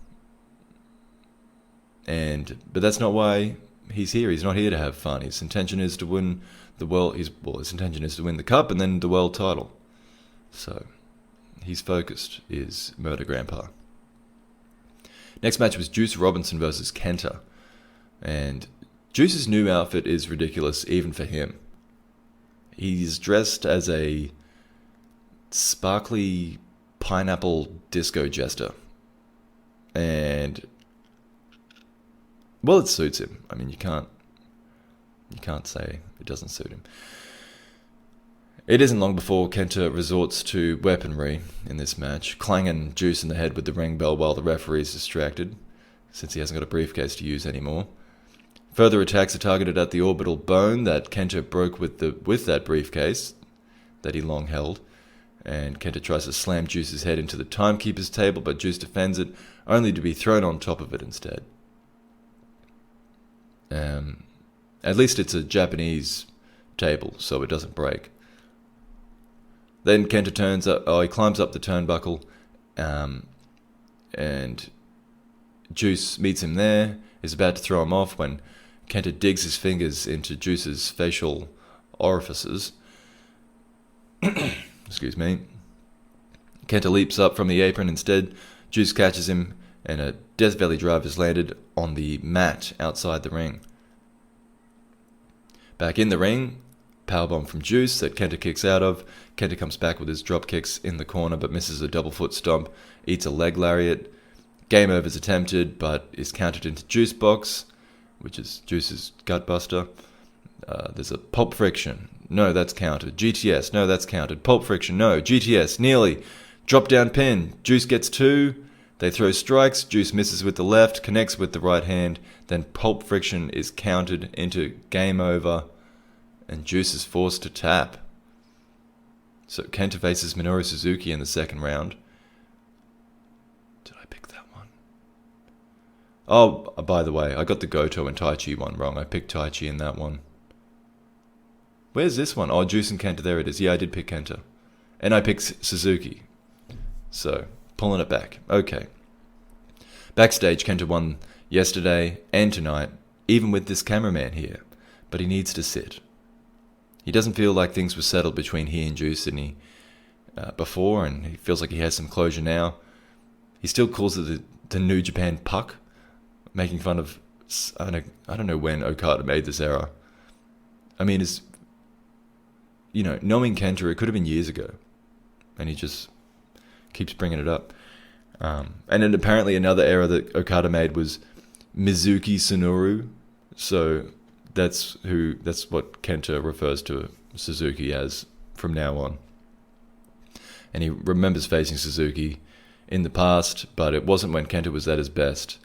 that's not why he's here. He's not here to have fun. His intention is to win the world. His intention is to win the cup and then the world title. So he's focused. Is Murder Grandpa. Next match was Juice Robinson versus Kenta, and Juice's new outfit is ridiculous even for him. He's dressed as a sparkly pineapple disco jester. And, well, it suits him. I mean, you can't say it doesn't suit him. It isn't long before Kenta resorts to weaponry in this match, clanging Juice in the head with the ring bell while the referee is distracted, since he hasn't got a briefcase to use anymore. Further attacks are targeted at the orbital bone that Kenta broke with that briefcase that he long held, and Kenta tries to slam Juice's head into the timekeeper's table, but Juice defends it, only to be thrown on top of it instead. At least it's a Japanese table, so it doesn't break. Then Kenta he climbs up the turnbuckle, and Juice meets him there, is about to throw him off when Kenta digs his fingers into Juice's facial orifices. Excuse me. Kenta leaps up from the apron instead. Juice catches him, and a Death Valley drive is landed on the mat outside the ring. Back in the ring, powerbomb from Juice that Kenta kicks out of. Kenta comes back with his drop kicks in the corner, but misses a double foot stomp, eats a leg lariat. Game over is attempted, but is countered into Juice Box, which is Juice's gutbuster. There's a Pulp Friction. No, that's counted. GTS. No, that's counted. Pulp Friction. No. GTS. Nearly. Drop down pin. Juice gets 2. They throw strikes. Juice misses with the left, connects with the right hand. Then Pulp Friction is counted into game over, and Juice is forced to tap. So Kenta faces Minoru Suzuki in the second round. Did I pick that one? Oh, by the way, I got the Goto and Taichi one wrong. I picked Taichi in that one. Where's this one? Oh, Juice and Kenta. There it is. Yeah, I did pick Kenta. And I picked Suzuki. So, pulling it back. Okay. Backstage, Kenta won yesterday and tonight, even with this cameraman here. But he needs to sit. He doesn't feel like things were settled between he and Juice before, and he feels like he has some closure now. He still calls it the New Japan Puck, making fun of, I don't know when Okada made this error. I mean, knowing Kenta, it could have been years ago, and he just keeps bringing it up. And then apparently another error that Okada made was Mizuki Sonoru. So that's what Kenta refers to Suzuki as from now on. And he remembers facing Suzuki in the past, but it wasn't when Kenta was at his best.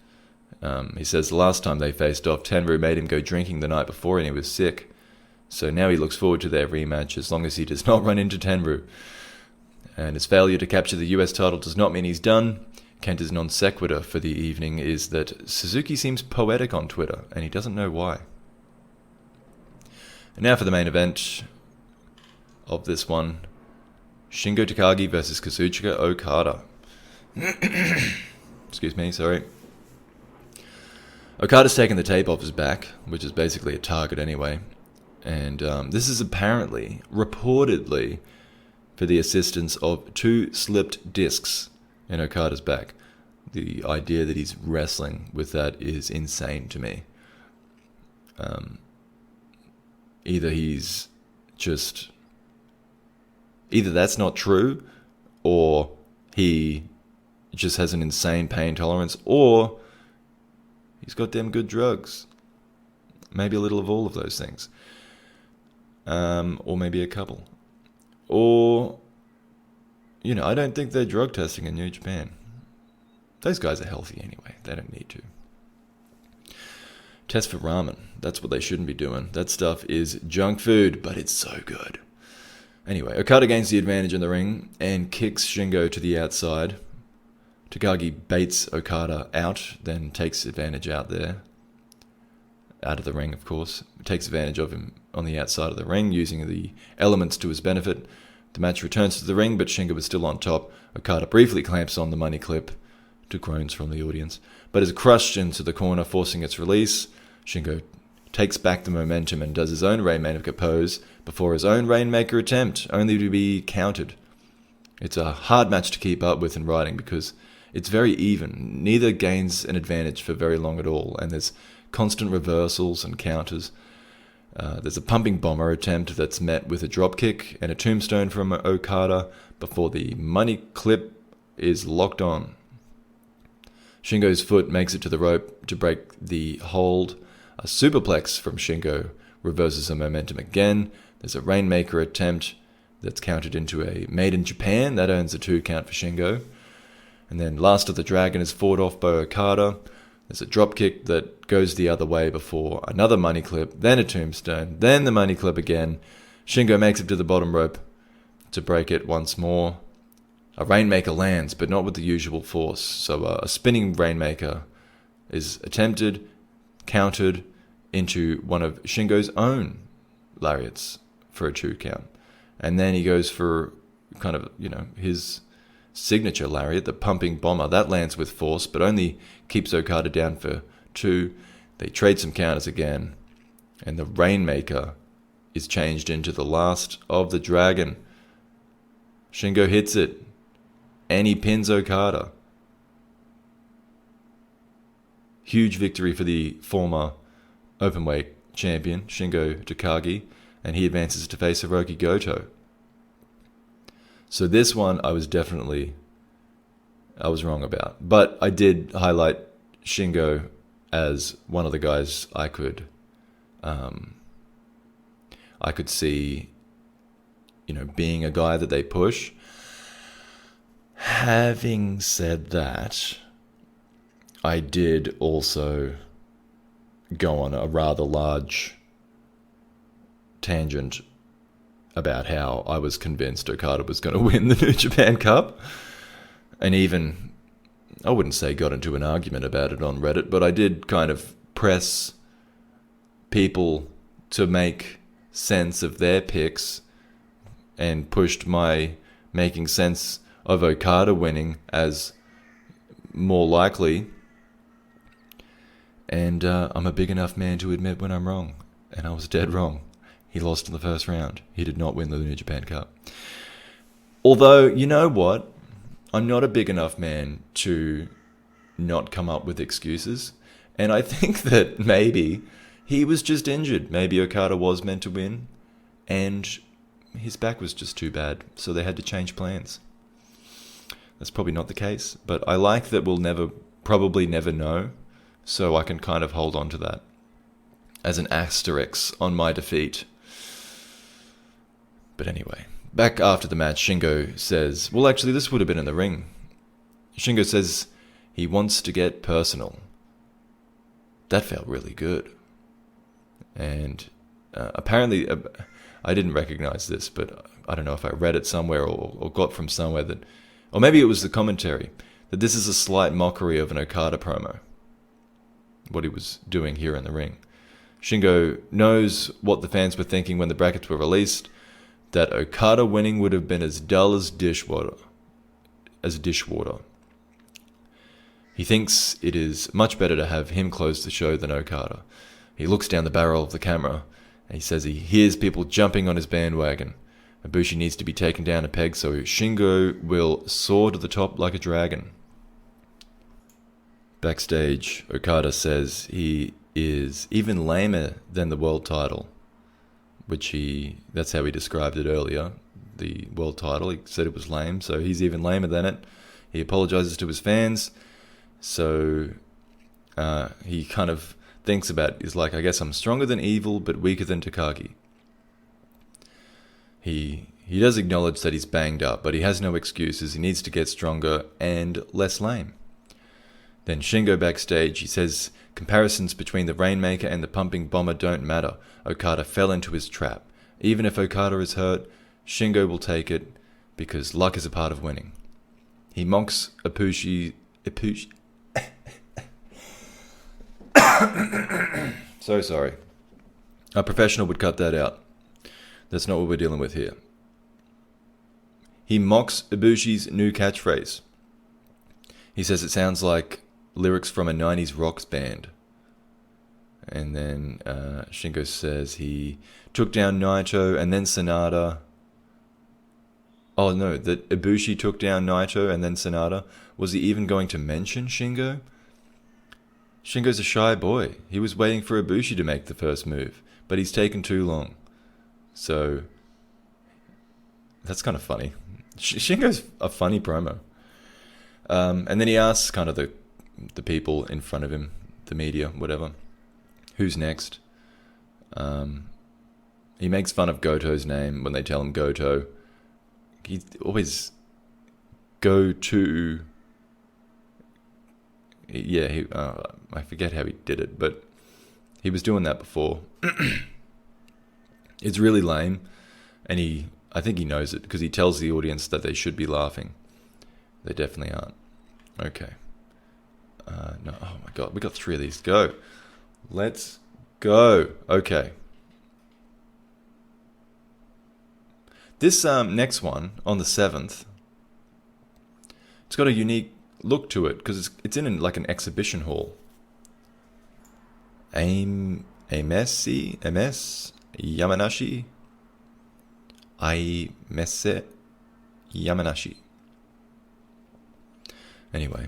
He says the last time they faced off, Tenryu made him go drinking the night before and he was sick. So now he looks forward to their rematch as long as he does not run into Tenryu. And his failure to capture the US title does not mean he's done. Kenta's non sequitur for the evening is that Suzuki seems poetic on Twitter, and he doesn't know why. And now for the main event of this one. Shingo Takagi versus Kazuchika Okada. Excuse me, sorry. Okada's taken the tape off his back, which is basically a target anyway. And this is apparently, reportedly, for the assistance of 2 slipped discs in Okada's back. The idea that he's wrestling with that is insane to me. Either that's not true, or he just has an insane pain tolerance, or he's got damn good drugs. Maybe a little of all of those things. Or maybe a couple. Or, I don't think they're drug testing in New Japan. Those guys are healthy anyway. They don't need to. Test for ramen. That's what they shouldn't be doing. That stuff is junk food, but it's so good. Anyway, Okada gains the advantage in the ring and kicks Shingo to the outside. Takagi baits Okada out, then takes advantage out there. Out of the ring, of course. Takes advantage of him on the outside of the ring, using the elements to his benefit. The match returns to the ring, but Shingo is still on top. Okada briefly clamps on the money clip, to groans from the audience, but is crushed into the corner, forcing its release. Shingo takes back the momentum and does his own Rainmaker pose before his own Rainmaker attempt, only to be countered. It's a hard match to keep up with in writing because it's very even. Neither gains an advantage for very long at all, and there's constant reversals and counters. There's a pumping bomber attempt that's met with a dropkick and a tombstone from Okada before the money clip is locked on. Shingo's foot makes it to the rope to break the hold. A superplex from Shingo reverses the momentum again. There's a Rainmaker attempt that's counted into a Made in Japan. That earns a 2 count for Shingo. And then Last of the Dragon is fought off by Okada. There's a dropkick that goes the other way before another money clip, then a tombstone, then the money clip again. Shingo makes it to the bottom rope to break it once more. A Rainmaker lands, but not with the usual force. So a spinning Rainmaker is attempted, countered into one of Shingo's own lariats for a 2 count. And then he goes for kind of, his signature lariat, the pumping bomber. That lands with force, but only keeps Okada down for 2. They trade some counters again. And the Rainmaker is changed into the Last of the Dragon. Shingo hits it. And he pins Okada. Huge victory for the former openweight champion, Shingo Takagi, and he advances to face Hiroki Goto. So this one I was wrong about. But I did highlight Shingo as one of the guys I could see, being a guy that they push. Having said that, I did also go on a rather large tangent about how I was convinced Okada was going to win the New Japan Cup. And even, I wouldn't say got into an argument about it on Reddit, but I did kind of press people to make sense of their picks and pushed my making sense of Okada winning as more likely. And I'm a big enough man to admit when I'm wrong. And I was dead wrong. He lost in the first round. He did not win the New Japan Cup. Although, you know what? I'm not a big enough man to not come up with excuses. And I think that maybe he was just injured. Maybe Okada was meant to win, and his back was just too bad, so they had to change plans. That's probably not the case, but I like that we'll probably never know, so I can kind of hold on to that as an asterisk on my defeat. But anyway, back after the match, Shingo says, well, actually, this would have been in the ring. Shingo says he wants to get personal. That felt really good. And apparently, I didn't recognize this, but I don't know if I read it somewhere or got from somewhere that, or maybe it was the commentary, that this is a slight mockery of an Okada promo, what he was doing here in the ring. Shingo knows what the fans were thinking when the brackets were released, that Okada winning would have been as dull as dishwater. He thinks it is much better to have him close the show than Okada. He looks down the barrel of the camera and he says he hears people jumping on his bandwagon. Ibushi needs to be taken down a peg, so Shingo will soar to the top like a dragon. Backstage, Okada says he is even lamer than the world title, that's how he described it earlier, the world title. He said it was lame, so he's even lamer than it. He apologizes to his fans, so he kind of thinks about, he's like, I guess I'm stronger than Evil, but weaker than Takagi. He does acknowledge that he's banged up, but he has no excuses. He needs to get stronger and less lame. Then Shingo backstage, he says comparisons between the Rainmaker and the Pumping Bomber don't matter. Okada fell into his trap. Even if Okada is hurt, Shingo will take it because luck is a part of winning. He mocks Ibushi. So sorry. A professional would cut that out. That's not what we're dealing with here. He mocks Ibushi's new catchphrase. He says it sounds like lyrics from a 90s rocks band. And then Shingo says he took down Naito and then Sonata. Oh no, that Ibushi took down Naito and then Sonata. Was he even going to mention Shingo? Shingo's a shy boy. He was waiting for Ibushi to make the first move, but he's taken too long. So, that's kind of funny. Shingo's a funny promo. And then he asks kind of the people in front of him, the media, whatever, who's next. He makes fun of Goto's name when they tell him Goto. He always go to... Yeah, I forget how he did it, but he was doing that before. It's really lame, and I think he knows it, because he tells the audience that they should be laughing. They definitely aren't. Okay. No, oh my god, we got 3 of these. Go. Let's go. Okay. This next one, on the 7th, it's got a unique look to it, because it's in like an exhibition hall. MS Yamanashi. Aimese Yamanashi. Anyway,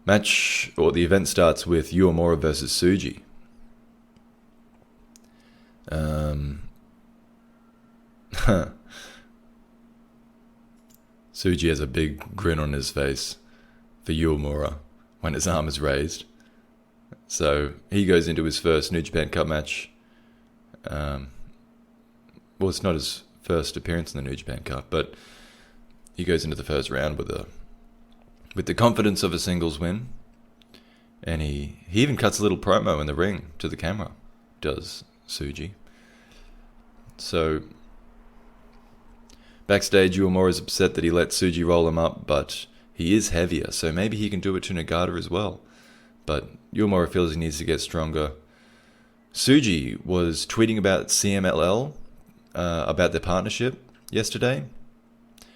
the event starts with Uemura versus Tsuji. Tsuji has a big grin on his face for Uemura when his arm is raised. So he goes into his first New Japan Cup match. Well, it's not his first appearance in the New Japan Cup, but he goes into the first round with the confidence of a singles win. And he even cuts a little promo in the ring to the camera, does Tsuji. So backstage, Uemura is upset that he let Tsuji roll him up, but he is heavier, so maybe he can do it to Nagata as well. But Uemura feels he needs to get stronger. Tsuji was tweeting about CMLL, about their partnership yesterday,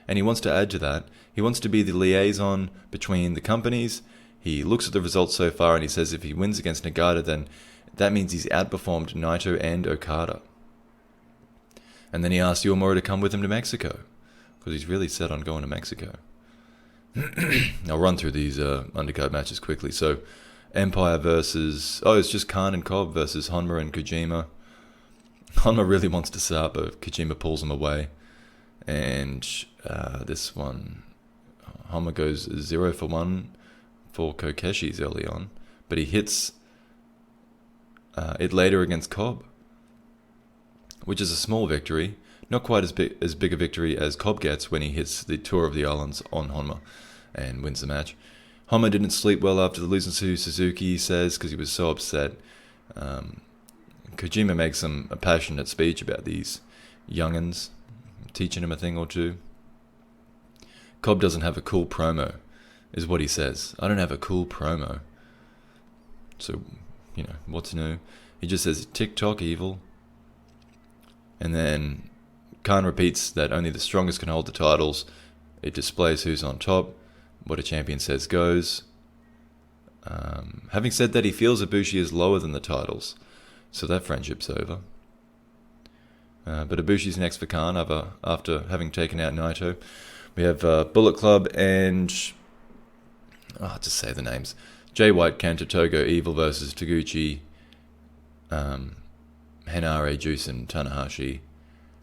and he wants to add to that. He wants to be the liaison between the companies. He looks at the results so far and he says if he wins against Nagata, then that means he's outperformed Naito and Okada. And then he asked Uemura to come with him to Mexico, because he's really set on going to Mexico. I'll run through these undercard matches quickly. So, Empire versus... Oh, it's just Khan and Cobb versus Honma and Kojima. Honma really wants to start, but Kojima pulls him away. And this one... Honma goes 0 for 1 for Kokeshi's early on. But he hits it later against Cobb, which is a small victory. Not quite as big a victory as Cobb gets when he hits the Tour of the Islands on Honma and wins the match. Honma didn't sleep well after the losing to Suzuki, he says, because he was so upset. Kojima makes a passionate speech about these young'uns, teaching him a thing or two. Cobb doesn't have a cool promo, is what he says. I don't have a cool promo. So, what's new? He just says, TikTok evil. And then Khan repeats that only the strongest can hold the titles. It displays who's on top. What a champion says goes. Having said that, he feels Ibushi is lower than the titles. So that friendship's over. But Ibushi's next for Khan after having taken out Naito. We have Bullet Club and... I'll just say the names. Jay White, Kenta, Togo, Evil versus Taguchi, Henare, Juice, and Tanahashi.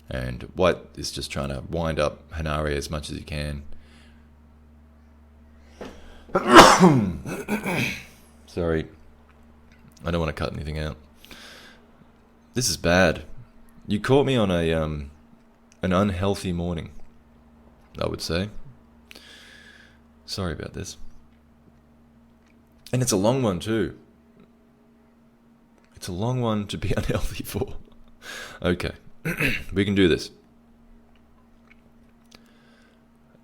And White is just trying to wind up Henare as much as he can. Sorry. I don't want to cut anything out. This is bad. You caught me on an unhealthy morning, I would say. Sorry about this. And it's a long one too. It's a long one to be unhealthy for. Okay. We can do this.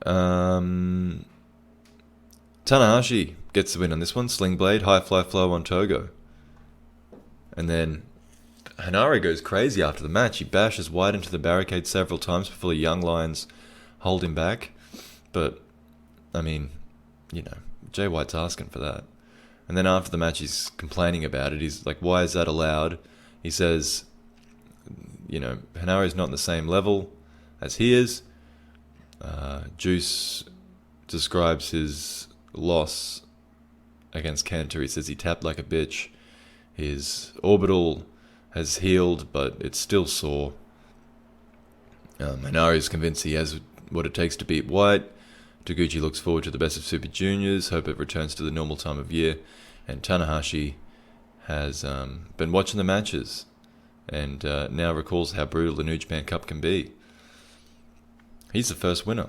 Tanahashi gets the win on this one. Sling Blade, High Fly Flow on Togo. And then Henare goes crazy after the match. He bashes White into the barricade several times before the Young Lions hold him back. But, Jay White's asking for that. And then after the match, he's complaining about it. He's like, why is that allowed? He says, Henare's not on the same level as he is. Juice describes his loss against Kenta. He says he tapped like a bitch. His orbital has healed, but it's still sore. Henare is convinced he has what it takes to beat White. Taguchi looks forward to the Best of Super Juniors, hope it returns to the normal time of year. And Tanahashi has been watching the matches and now recalls how brutal the New Japan Cup can be. He's the first winner,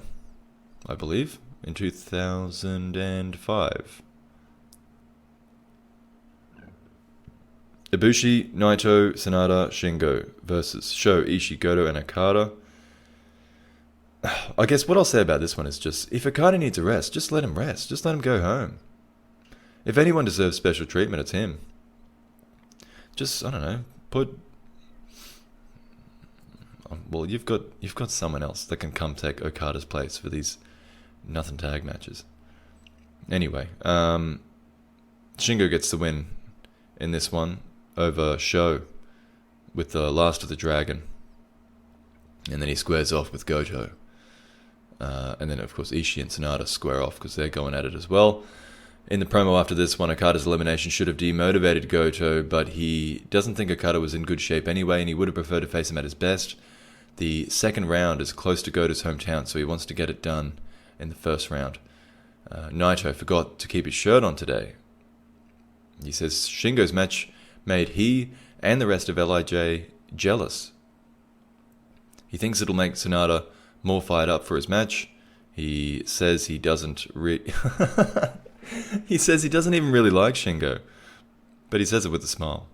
I believe, in 2005. Ibushi, Naito, Sanada, Shingo versus Sho, Ishii, Goto, and Okada. I guess what I'll say about this one is just, if Okada needs a rest, just let him rest. Just let him go home. If anyone deserves special treatment, it's him. Just, I don't know, well, you've got someone else that can come take Okada's place for these nothing tag matches. Anyway, Shingo gets the win in this one over Sho with the Last of the Dragon. And then he squares off with Goto. And then, of course, Ishii and Sanada square off because they're going at it as well. In the promo after this one, Okada's elimination should have demotivated Goto, but he doesn't think Okada was in good shape anyway, and he would have preferred to face him at his best. The second round is close to Goto's hometown, so he wants to get it done in the first round. Naito forgot to keep his shirt on today. He says Shingo's match made he and the rest of LIJ jealous. He thinks it'll make Sanada more fired up for his match. He says he doesn't he says he doesn't even really like Shingo, but he says it with a smile.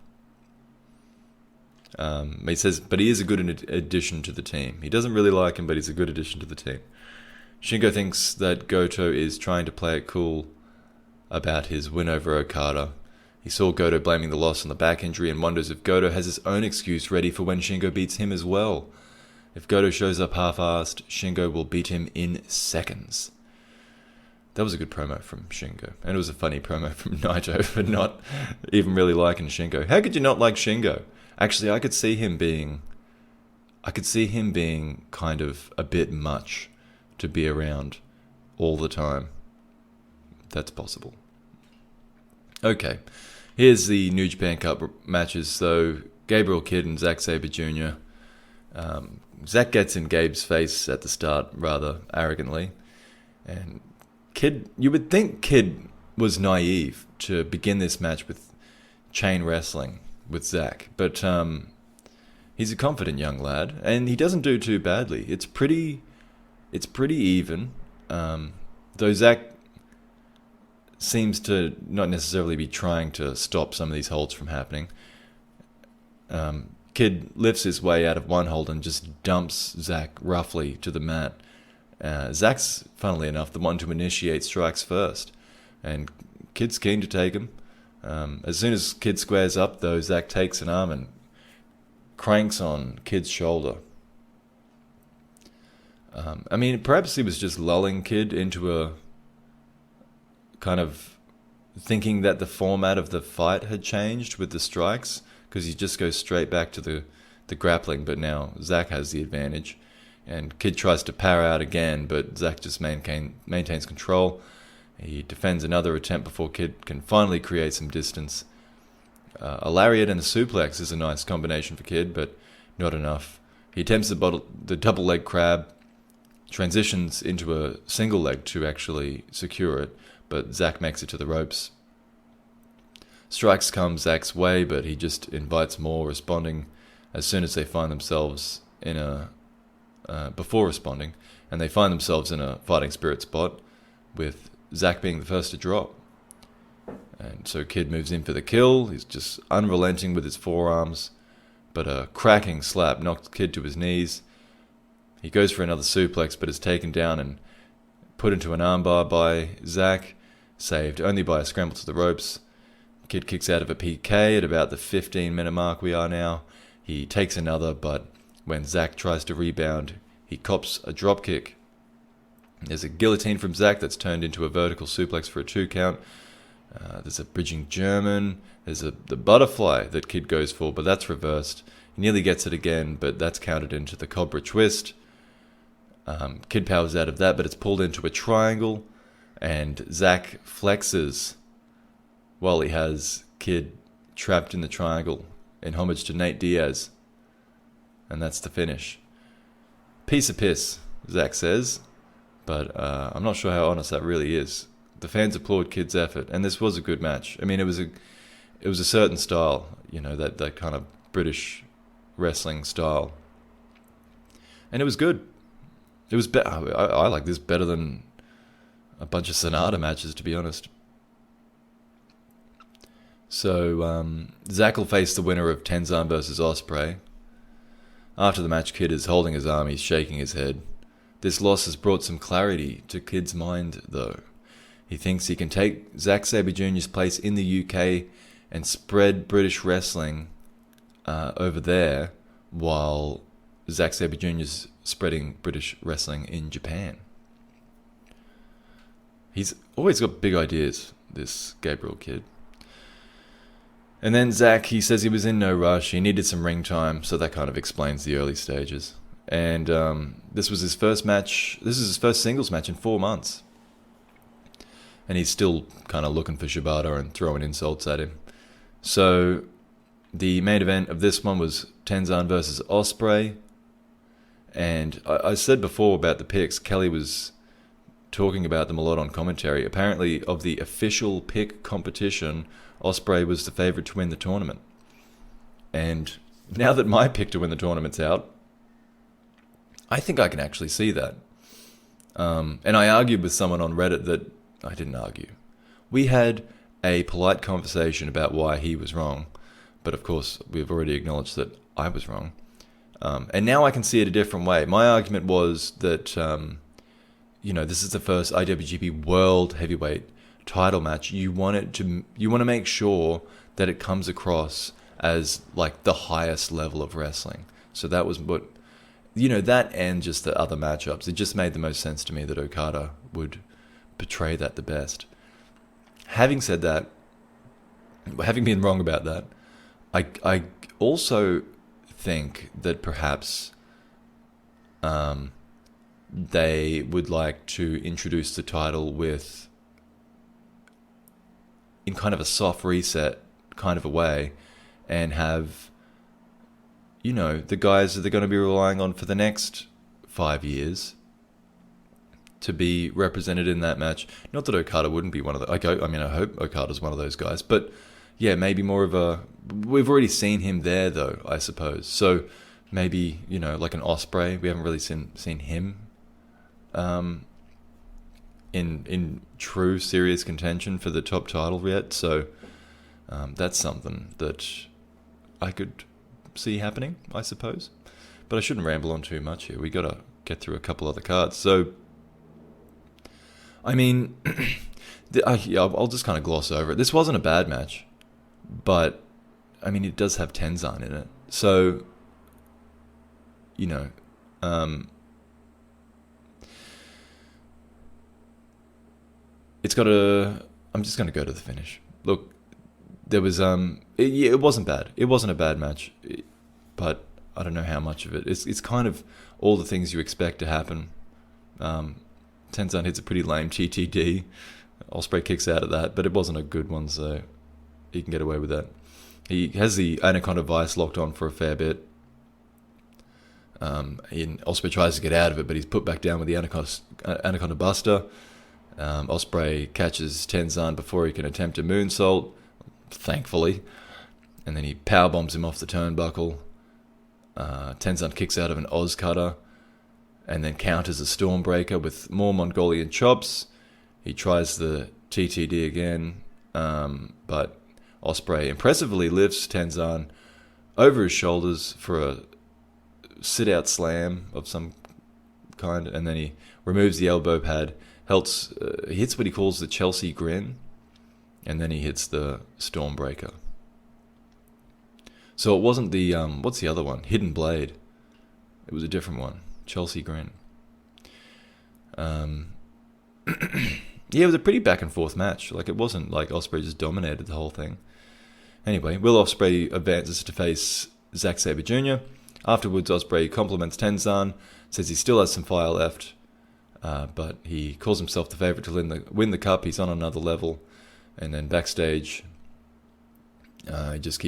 He says, but he is a good addition to the team. He doesn't really like him, but he's a good addition to the team. Shingo thinks that Goto is trying to play it cool about his win over Okada. He saw Goto blaming the loss on the back injury and wonders if Goto has his own excuse ready for when Shingo beats him as well. If Goto shows up half-assed, Shingo will beat him in seconds. That was a good promo from Shingo. And it was a funny promo from Naito for not even really liking Shingo. How could you not like Shingo? Actually, I could see him being kind of a bit much to be around all the time. That's possible. Okay, here's the New Japan Cup matches. So Gabriel Kidd and Zack Sabre Jr. Zack gets in Gabe's face at the start rather arrogantly, and Kidd. You would think Kidd was naive to begin this match with chain wrestling with Zack, but he's a confident young lad, and he doesn't do too badly. It's pretty even. Though Zack seems to not necessarily be trying to stop some of these holds from happening. Kidd lifts his way out of one hold and just dumps Zack roughly to the mat. Zack's, funnily enough, the one to initiate strikes first, and Kidd's keen to take him. As soon as Kidd squares up, though, Zack takes an arm and cranks on Kidd's shoulder. I mean, perhaps he was just lulling Kidd into a kind of thinking that the format of the fight had changed with the strikes, because he just goes straight back to the grappling, but now Zack has the advantage. And Kidd tries to power out again, but Zack just maintains control. He defends another attempt before Kidd can finally create some distance. A lariat and a suplex is a nice combination for Kidd, but not enough. He attempts the double leg crab, transitions into a single leg to actually secure it, but Zack makes it to the ropes. Strikes come Zack's way, but he just invites more, responding as soon as they find themselves in a... before responding, and they find themselves in a fighting spirit spot, with Zack being the first to drop. And so Kidd moves in for the kill. He's just unrelenting with his forearms, but a cracking slap knocks Kidd to his knees. He goes for another suplex, but is taken down and put into an armbar by Zack, saved only by a scramble to the ropes. Kidd kicks out of a PK at about the 15-minute mark we are now. He takes another, but when Zack tries to rebound, he cops a drop kick. There's a guillotine from Zack that's turned into a vertical suplex for a 2 count. There's a bridging German. There's the butterfly that Kidd goes for, but that's reversed. He nearly gets it again, but that's counted into the Cobra twist. Kidd powers out of that, but it's pulled into a triangle, and Zack flexes while he has Kidd trapped in the triangle in homage to Nate Diaz. And that's the finish. Piece of piss, Zack says, but I'm not sure how honest that really is. The fans applaud Kidd's effort, and this was a good match. I mean, it was a certain style, you know, that kind of British wrestling style, and it was good. It was I like this better than a bunch of Sonata matches, to be honest. So Zack will face the winner of Tenzan versus Ospreay. After the match, Kidd is holding his arm, he's shaking his head. This loss has brought some clarity to Kidd's mind, though. He thinks he can take Zack Sabre Jr.'s place in the UK and spread British wrestling over there, while Zack Sabre Jr.'s spreading British wrestling in Japan. He's always got big ideas, this Gabriel Kidd. And then Zack, he says he was in no rush. He needed some ring time, so that kind of explains the early stages. And this was his first match. This is his first singles match in 4 months. And he's still kind of looking for Shibata and throwing insults at him. So the main event of this one was Tenzan versus Ospreay. And I said before about the picks, Kelly was talking about them a lot on commentary. Apparently, of the official pick competition, Ospreay was the favourite to win the tournament. And now that my pick to win the tournament's out, I think I can actually see that. And I argued with someone on Reddit that... I didn't argue. We had a polite conversation about why he was wrong. But of course, we've already acknowledged that I was wrong. And now I can see it a different way. My argument was that, this is the first IWGP World Heavyweight title match. You want to make sure that it comes across as like the highest level of wrestling. So that was what, that and just the other matchups. It just made the most sense to me that Okada would portray that the best. Having said that, having been wrong about that, I also think that perhaps they would like to introduce the title with in kind of a soft reset kind of a way, and have, you know, the guys that they're going to be relying on for the next 5 years to be represented in that match. Not that Okada wouldn't be one of the... I mean, I hope Okada's one of those guys. But, yeah, maybe more of a... We've already seen him there, though, I suppose. So, maybe, you know, like an Ospreay. We haven't really seen him in true, serious contention for the top title yet. So, that's something that I could see happening, I suppose. But I shouldn't ramble on too much here. We got to get through a couple other cards. So... I mean, I'll just kind of gloss over it. This wasn't a bad match, but, I mean, it does have Tenzan in it. So, you know, it's got a... I'm just going to go to the finish. Look, there was... it wasn't bad. It wasn't a bad match, but I don't know how much of it. It's kind of all the things you expect to happen. Tenzan hits a pretty lame TTD. Ospreay kicks out of that, but it wasn't a good one, so he can get away with that. He has the Anaconda Vice locked on for a fair bit. Ospreay tries to get out of it, but he's put back down with the Anaconda Buster. Ospreay catches Tenzan before he can attempt a moonsault, thankfully. And then he powerbombs him off the turnbuckle. Tenzan kicks out of an Oz Cutter, and then counters a Stormbreaker with more Mongolian chops. He tries the TTD again, but Ospreay impressively lifts Tenzan over his shoulders for a sit-out slam of some kind, and then he removes the elbow pad, he hits what he calls the Chelsea Grin, and then he hits the Stormbreaker. So it wasn't the, what's the other one? Hidden Blade. It was a different one. Chelsea Grin. Yeah, it was a pretty back and forth match. Like, it wasn't like Ospreay just dominated the whole thing. Anyway, Will Ospreay advances to face Zack Sabre Jr. Afterwards, Ospreay compliments Tenzan, says he still has some fire left, but he calls himself the favourite to win the cup. He's on another level. And then backstage, he just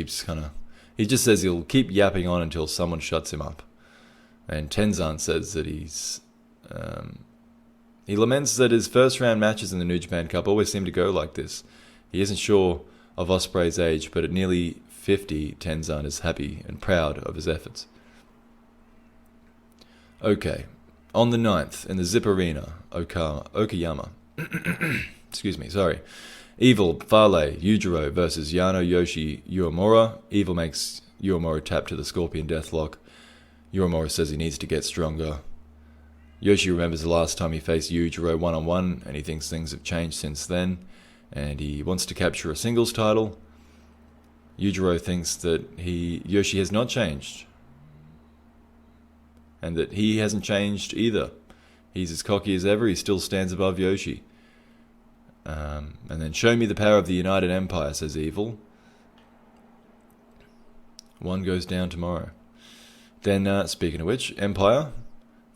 says he'll keep yapping on until someone shuts him up. And Tenzan says that he laments that his first round matches in the New Japan Cup always seem to go like this. He isn't sure of Ospreay's age, but at nearly 50, Tenzan is happy and proud of his efforts. Okay, on the 9th, in the Zip Arena, Okayama. Excuse me, sorry. Evil, Fale, Yujiro versus Yano, Yoshi, Uemura. Evil makes Uemura tap to the Scorpion Deathlock. Uemura says he needs to get stronger. Yoshi remembers the last time he faced Yujiro one-on-one, and he thinks things have changed since then, and he wants to capture a singles title. Yujiro thinks that Yoshi has not changed, and that he hasn't changed either. He's as cocky as ever, he still stands above Yoshi. And then, show me the power of the United Empire, says Evil. One goes down tomorrow. Then, speaking of which, Empire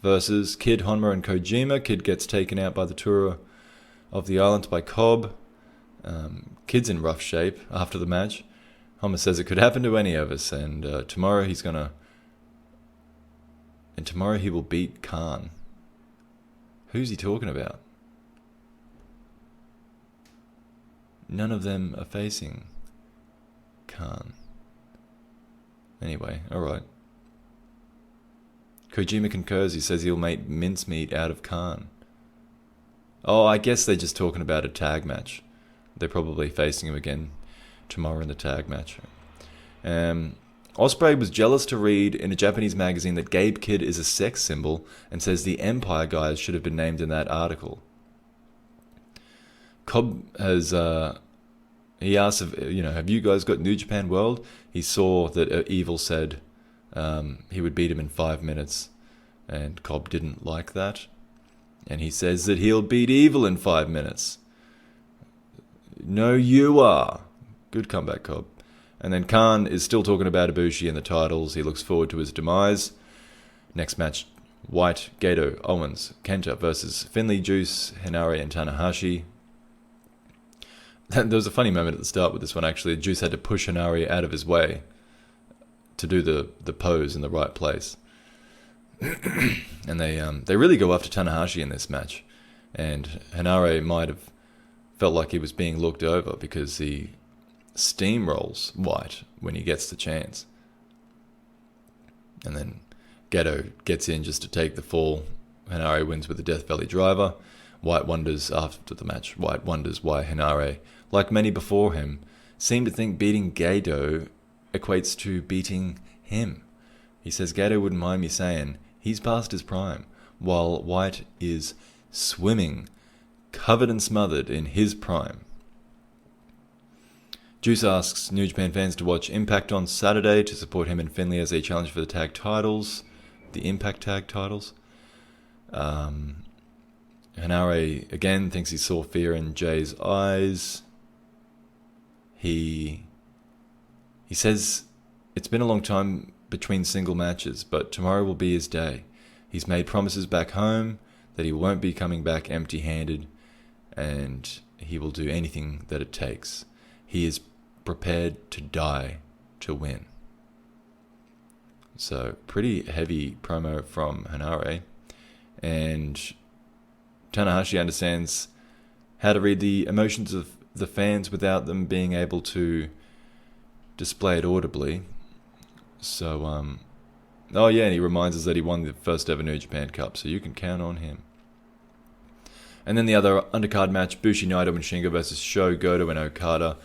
versus Kid, Honma, and Kojima. Kid gets taken out by the tour of the island by Cobb. Kid's in rough shape after the match. Honma says it could happen to any of us, and tomorrow he will beat Khan. Who's he talking about? None of them are facing Khan. Anyway, alright. Kojima concurs. He says he'll make mincemeat out of Khan. Oh, I guess they're just talking about a tag match. They're probably facing him again tomorrow in the tag match. Ospreay was jealous to read in a Japanese magazine that Gabe Kidd is a sex symbol, and says the Empire guys should have been named in that article. Cobb has... he asks if, have you guys got New Japan World? He saw that Evil said he would beat him in 5 minutes, and Cobb didn't like that. And he says that he'll beat Evil in 5 minutes. No, you are. Good comeback, Cobb. And then Khan is still talking about Ibushi and the titles. He looks forward to his demise. Next match, White, Gato, Owens, Kenta versus Finley, Juice, Henare, and Tanahashi. There was a funny moment at the start with this one, actually. Juice had to push Hanare out of his way to do the pose in the right place. And they really go after Tanahashi in this match. And Hanare might have felt like he was being looked over because he steamrolls White when he gets the chance. And then Gedo gets in just to take the fall. Hanare wins with a Death Valley driver. White wonders after the match. White wonders why Hanare, like many before him, seemed to think beating Gedo equates to beating him. He says Gedo wouldn't mind me saying he's past his prime, while White is swimming, covered and smothered in his prime. Juice asks New Japan fans to watch Impact on Saturday to support him and Finlay as they challenge for the tag titles, the Impact tag titles. Hanare again thinks he saw fear in Jay's eyes. He says it's been a long time between single matches, but tomorrow will be his day. He's made promises back home that he won't be coming back empty-handed, and he will do anything that it takes. He is prepared to die to win. So, pretty heavy promo from Hanare. And Tanahashi understands how to read the emotions of the fans without them being able to display it audibly. So, and he reminds us that he won the first ever New Japan Cup, so you can count on him. And then the other undercard match, Bushi Naito and Shingo versus Sho, Goto and Okada.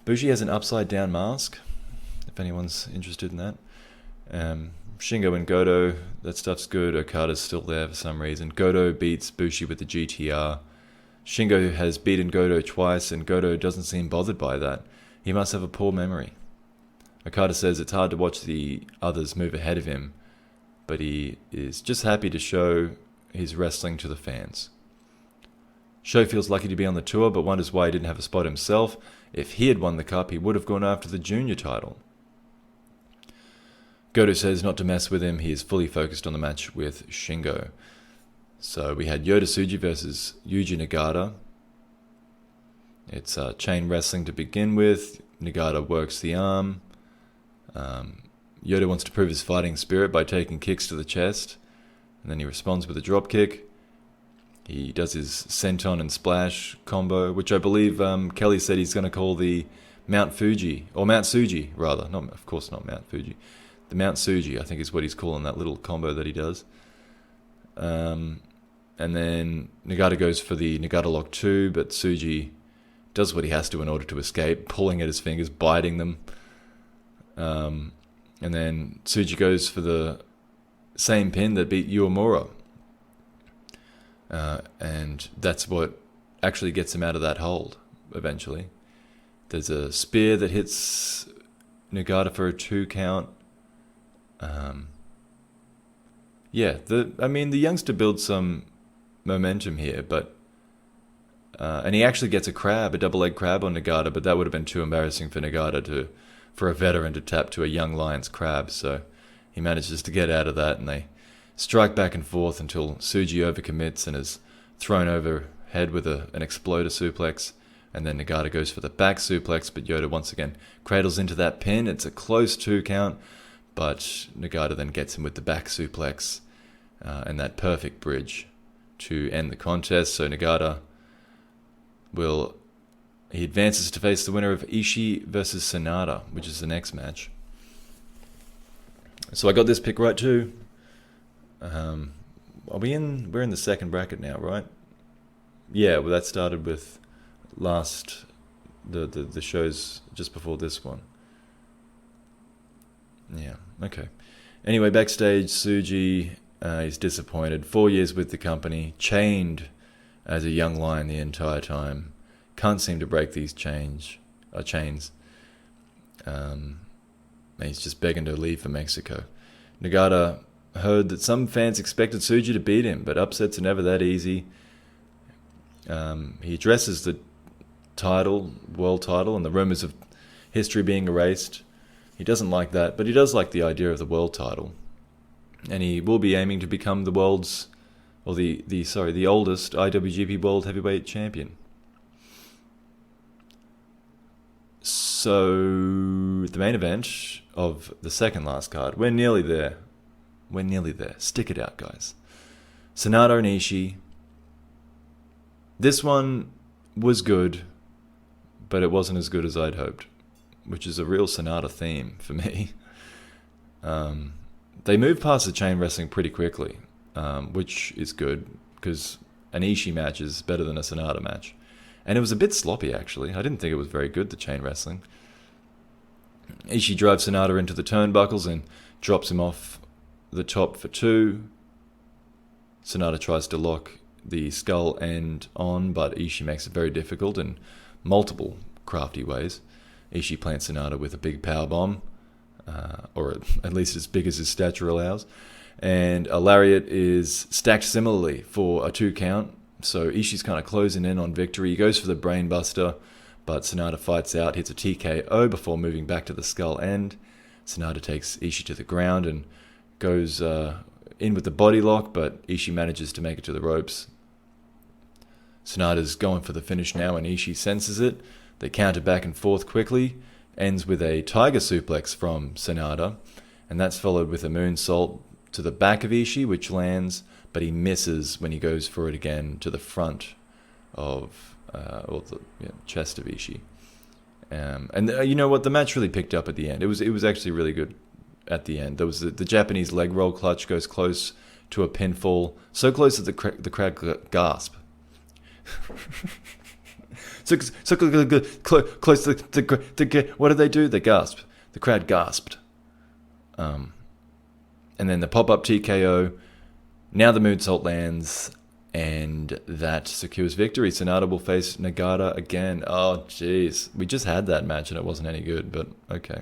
Bushi has an upside down mask, if anyone's interested in that. Shingo and Goto, that stuff's good. Okada's still there for some reason. Goto beats Bushi with the GTR. Shingo has beaten Goto twice, and Goto doesn't seem bothered by that. He must have a poor memory. Okada says it's hard to watch the others move ahead of him, but he is just happy to show his wrestling to the fans. Sho feels lucky to be on the tour, but wonders why he didn't have a spot himself. If he had won the cup, he would have gone after the junior title. Goto says not to mess with him. He is fully focused on the match with Shingo. So we had Yota Tsuji versus Yuji Nagata. It's chain wrestling to begin with. Nagata works the arm. Yota wants to prove his fighting spirit by taking kicks to the chest. And then he responds with a drop kick. He does his senton and splash combo, which I believe Kelly said he's going to call the Mount Fuji, or Mount Tsuji, rather. Not, of course not Mount Fuji. The Mount Tsuji, I think, is what he's calling that little combo that he does. And then Nagata goes for the Nagata Lock 2, but Tsuji does what he has to in order to escape, pulling at his fingers, biting them. And then Tsuji goes for the same pin that beat Uemura. And that's what actually gets him out of that hold, eventually. There's a spear that hits Nagata for a 2 count. The youngster builds some momentum here, but and he actually gets a double-leg crab on Nagata, but that would have been too embarrassing for Nagata for a veteran to tap to a young lion's crab, so he manages to get out of that, and they strike back and forth until Tsuji overcommits and is thrown overhead with an exploder suplex, and then Nagata goes for the back suplex, but Yota once again cradles into that pin. It's a close 2 count, but Nagata then gets him with the back suplex and that perfect bridge to end the contest. So Nagata he advances to face the winner of Ishii versus Sonata, which is the next match. So I got this pick right too. We're in the second bracket now, right? Yeah, well, that started with the shows just before this one. Yeah, okay. Anyway, backstage, Tsuji is disappointed. 4 years with the company, chained as a young lion the entire time. Can't seem to break these chains. And he's just begging to leave for Mexico. Nagata heard that some fans expected Tsuji to beat him, but upsets are never that easy. He addresses the world title, and the rumors of history being erased. He doesn't like that, but he does like the idea of the world title. And he will be aiming to become the oldest IWGP World Heavyweight Champion. So, the main event of the second last card. We're nearly there. Stick it out, guys. Sanada and Ishii. This one was good, but it wasn't as good as I'd hoped, which is a real Sanada theme for me. They moved past the chain wrestling pretty quickly, which is good, because an Ishii match is better than a Sanada match. And it was a bit sloppy, actually. I didn't think it was very good, the chain wrestling. Ishii drives Sanada into the turnbuckles and drops him off the top for 2. Sanada tries to lock the skull end on, but Ishii makes it very difficult in multiple crafty ways. Ishii plants Sanada with a big power bomb, or at least as big as his stature allows. And a lariat is stacked similarly for a 2 count. So Ishii's kind of closing in on victory. He goes for the brainbuster, but Sanada fights out, hits a TKO before moving back to the skull end. Sanada takes Ishii to the ground and goes in with the body lock, but Ishii manages to make it to the ropes. Sanada's going for the finish now, and Ishii senses it. They counter back and forth quickly. Ends with a tiger suplex from Sanada, and that's followed with a moonsault to the back of Ishii, which lands, but he misses when he goes for it again to the front of the chest of Ishii. And you know what? The match really picked up at the end. It was actually really good at the end. There was the Japanese leg roll clutch goes close to a pinfall, so close that the crowd gasp. so close to the what did they do? They gasped. The crowd gasped. And then the pop-up TKO. Now the moonsault lands, and that secures victory. Sanada will face Nagata again. Oh, jeez. We just had that match, and it wasn't any good, but okay.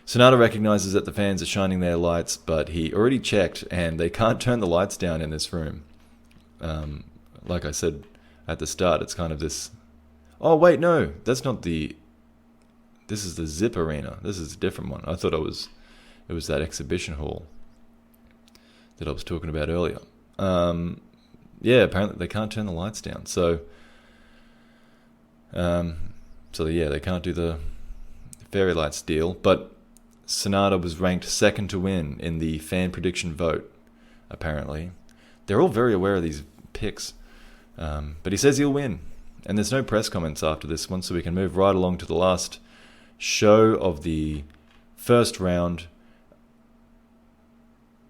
Sanada recognizes that the fans are shining their lights, but he already checked, and they can't turn the lights down in this room. Like I said at the start, it's kind of this... Oh, wait, no. That's not the... This is the Zip Arena. This is a different one. I thought it was that exhibition hall that I was talking about earlier. Apparently they can't turn the lights down. So they can't do the fairy lights deal. But Sanada was ranked second to win in the fan prediction vote, apparently. They're all very aware of these picks. But he says he'll win. And there's no press comments after this one, so we can move right along to the last show of the first round.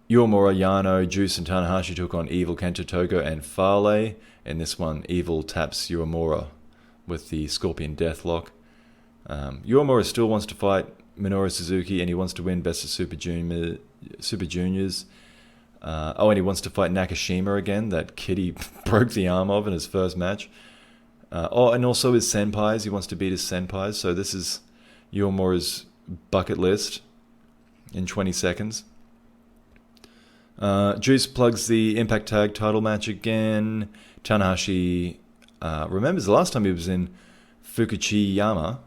Uemura, Yano, Juice, and Tanahashi took on Evil, Kenta, Togo, and Fale. In this one, Evil taps Uemura with the Scorpion Deathlock. Uemura still wants to fight Minoru Suzuki, and he wants to win Best of Super Juniors. And he wants to fight Nakashima again, that kid he broke the arm of in his first match. And also his senpais. He wants to beat his senpais. So this is Uemura's bucket list in 20 seconds. Juice plugs the Impact Tag title match again. Tanahashi remembers the last time he was in Fukuchiyama,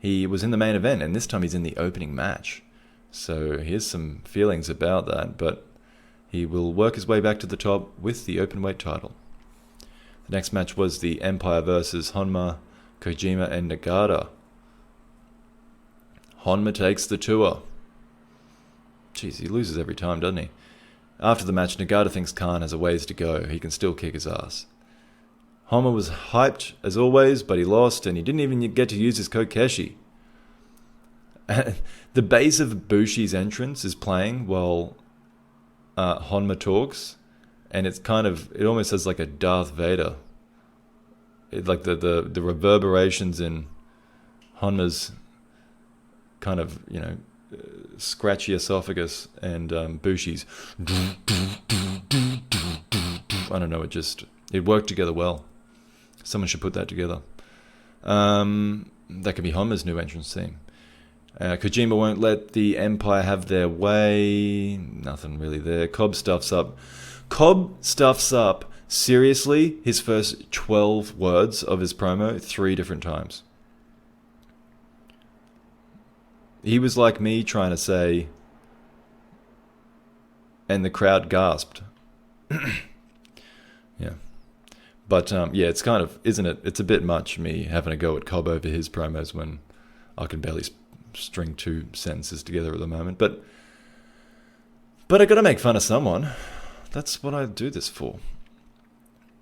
he was in the main event, and this time he's in the opening match. So here's some feelings about that, but he will work his way back to the top with the openweight title. The next match was the Empire versus Honma, Kojima, and Nagata. Honma takes the tour. Jeez, he loses every time, doesn't he? After the match, Nagata thinks Khan has a ways to go. He can still kick his ass. Honma was hyped, as always, but he lost, and he didn't even get to use his Kokeshi. The bass of Bushi's entrance is playing while Honma talks, and it almost has like a Darth Vader. Like the reverberations in Honma's kind of, scratchy esophagus, and Bushi's I don't know, it worked together well. Someone should put that together. That could be Honma's new entrance theme. Kojima won't let the Empire have their way. Nothing really there. Cobb stuffs up, seriously, his first 12 words of his promo 3 different times. He was like me trying to say, and the crowd gasped. Yeah. But, it's kind of, isn't it? It's a bit much, me having a go at Cobb over his promos when I can barely string two sentences together at the moment. But I got to make fun of someone. That's what I do this for.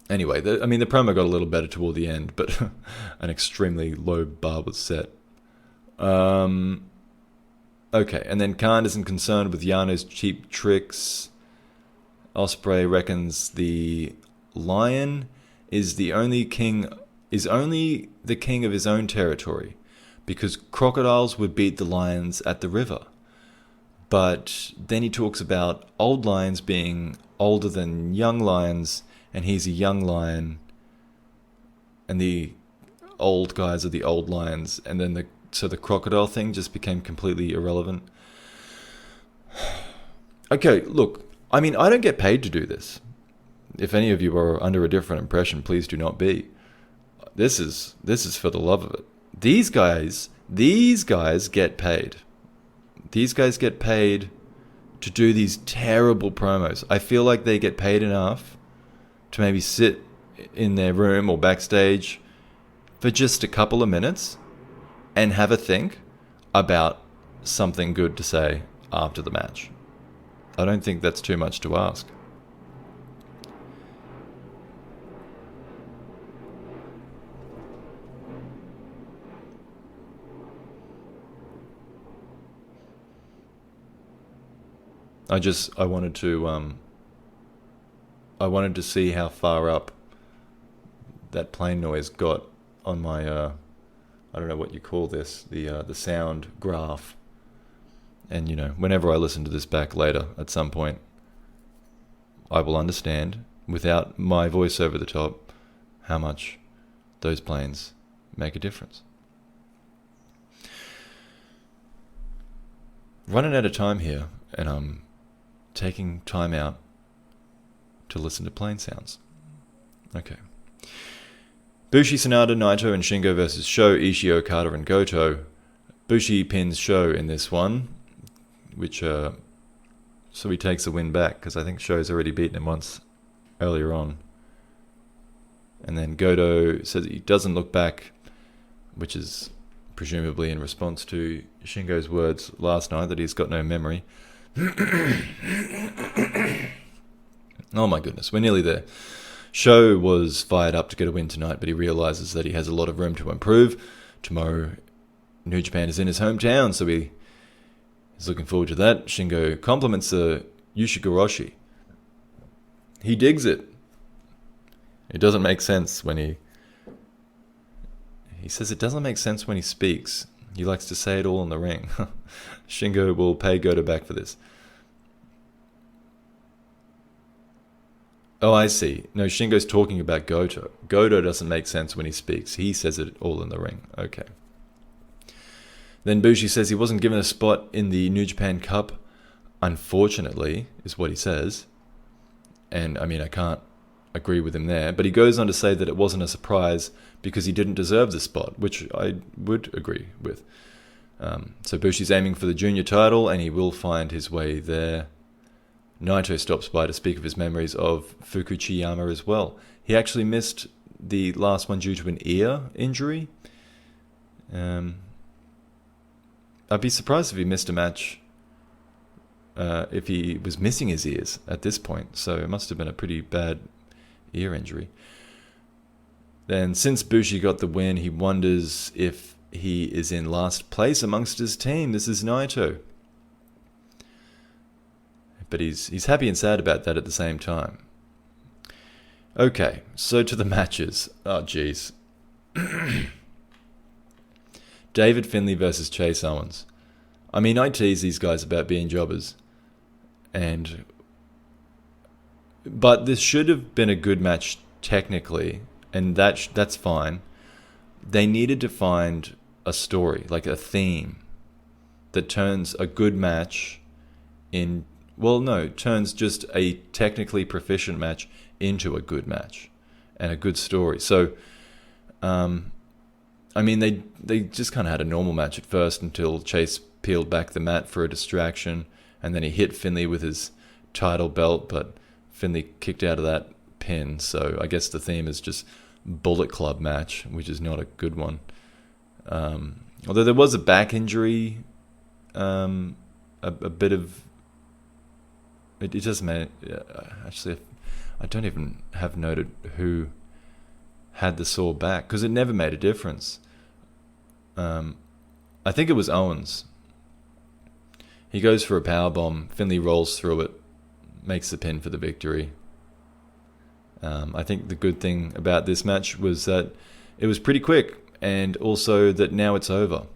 Anyway, the promo got a little better toward the end, but an extremely low bar was set. Okay, and then Khan isn't concerned with Yano's cheap tricks. Ospreay reckons the lion is only the king of his own territory, because crocodiles would beat the lions at the river. But then he talks about old lions being older than young lions, and he's a young lion, and the old guys are the old lions, and then so the crocodile thing just became completely irrelevant. Okay, look, I don't get paid to do this. If any of you are under a different impression, please do not be. This is for the love of it. These guys get paid. These guys get paid to do these terrible promos. I feel like they get paid enough to maybe sit in their room or backstage for just a couple of minutes and have a think about something good to say after the match. I don't think that's too much to ask. I wanted to see how far up that plane noise got on my I don't know what you call this, the sound graph. And whenever I listen to this back later at some point, I will understand without my voice over the top how much those planes make a difference. Running out of time here, and I'm taking time out to listen to plane sounds. Okay. Bushi, Sanada, Naito, and Shingo versus Sho, Ishii, Okada, and Goto. Bushi pins Sho in this one, which so he takes the win back, because I think Sho's already beaten him once earlier on. And then Goto says he doesn't look back, which is presumably in response to Shingo's words last night that he's got no memory. Oh my goodness, we're nearly there. Sho was fired up to get a win tonight, but he realizes that he has a lot of room to improve. Tomorrow, New Japan is in his hometown, so he's looking forward to that. Shingo compliments the Yushigoroshi. He digs it. It doesn't make sense when he says it doesn't make sense when he speaks. He likes to say it all in the ring. Shingo will pay Goto back for this. Oh, I see. No, Shingo's talking about Goto. Goto doesn't make sense when he speaks. He says it all in the ring. Okay. Then Bushi says he wasn't given a spot in the New Japan Cup. Unfortunately, is what he says. And, I can't agree with him there. But he goes on to say that it wasn't a surprise because he didn't deserve the spot, which I would agree with. So Bushi's aiming for the junior title, and he will find his way there. Naito stops by to speak of his memories of Fukuchiyama as well. He actually missed the last one due to an ear injury. I'd be surprised if he missed a match if he was missing his ears at this point. So it must have been a pretty bad ear injury. Then since Bushi got the win, he wonders if he is in last place amongst his team. This is Naito. But he's happy and sad about that at the same time. Okay, so to the matches. Oh, jeez. David Finlay versus Chase Owens. I tease these guys about being jobbers. But this should have been a good match technically, and that's fine. They needed to find a story, like a theme, that turns a good match turns just a technically proficient match into a good match and a good story. So, they just kind of had a normal match at first until Chase peeled back the mat for a distraction, and then he hit Finlay with his title belt, but Finlay kicked out of that pin. So I guess the theme is just Bullet Club match, which is not a good one. Although there was a back injury, a bit of it does matter. Actually, I don't even have noted who had the sore back because it never made a difference. I think it was Owens. He goes for a powerbomb. Finlay rolls through it, makes the pin for the victory. I think the good thing about this match was that it was pretty quick, and also that now it's over,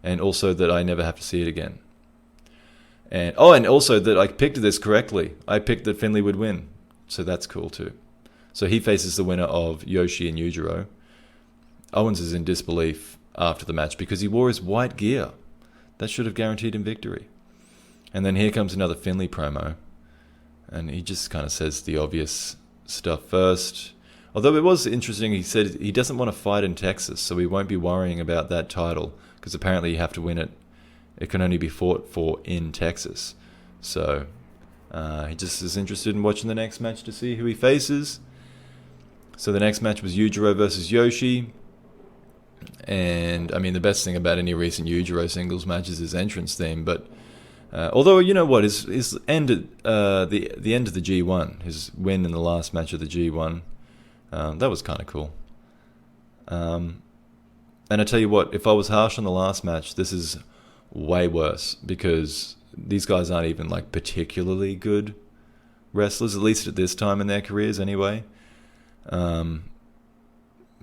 and also that I never have to see it again. And also that I picked this correctly. I picked that Finlay would win, so that's cool too. So he faces the winner of Yoshi and Yujiro. Owens is in disbelief after the match because he wore his white gear. That should have guaranteed him victory. And then here comes another Finlay promo, and he just kind of says the obvious stuff first. Although it was interesting, he said he doesn't want to fight in Texas, so he won't be worrying about that title, because apparently you have to win it. It can only be fought for in Texas. So he just is interested in watching the next match to see who he faces. So the next match was Yujiro versus Yoshi. And, I mean, the best thing about any recent Yujiro singles match is his entrance theme, but although, you know what, his end at the end of the G1, his win in the last match of the G1, that was kind of cool. And I tell you what, if I was harsh on the last match, this is way worse, because these guys aren't even like particularly good wrestlers, at least at this time in their careers anyway.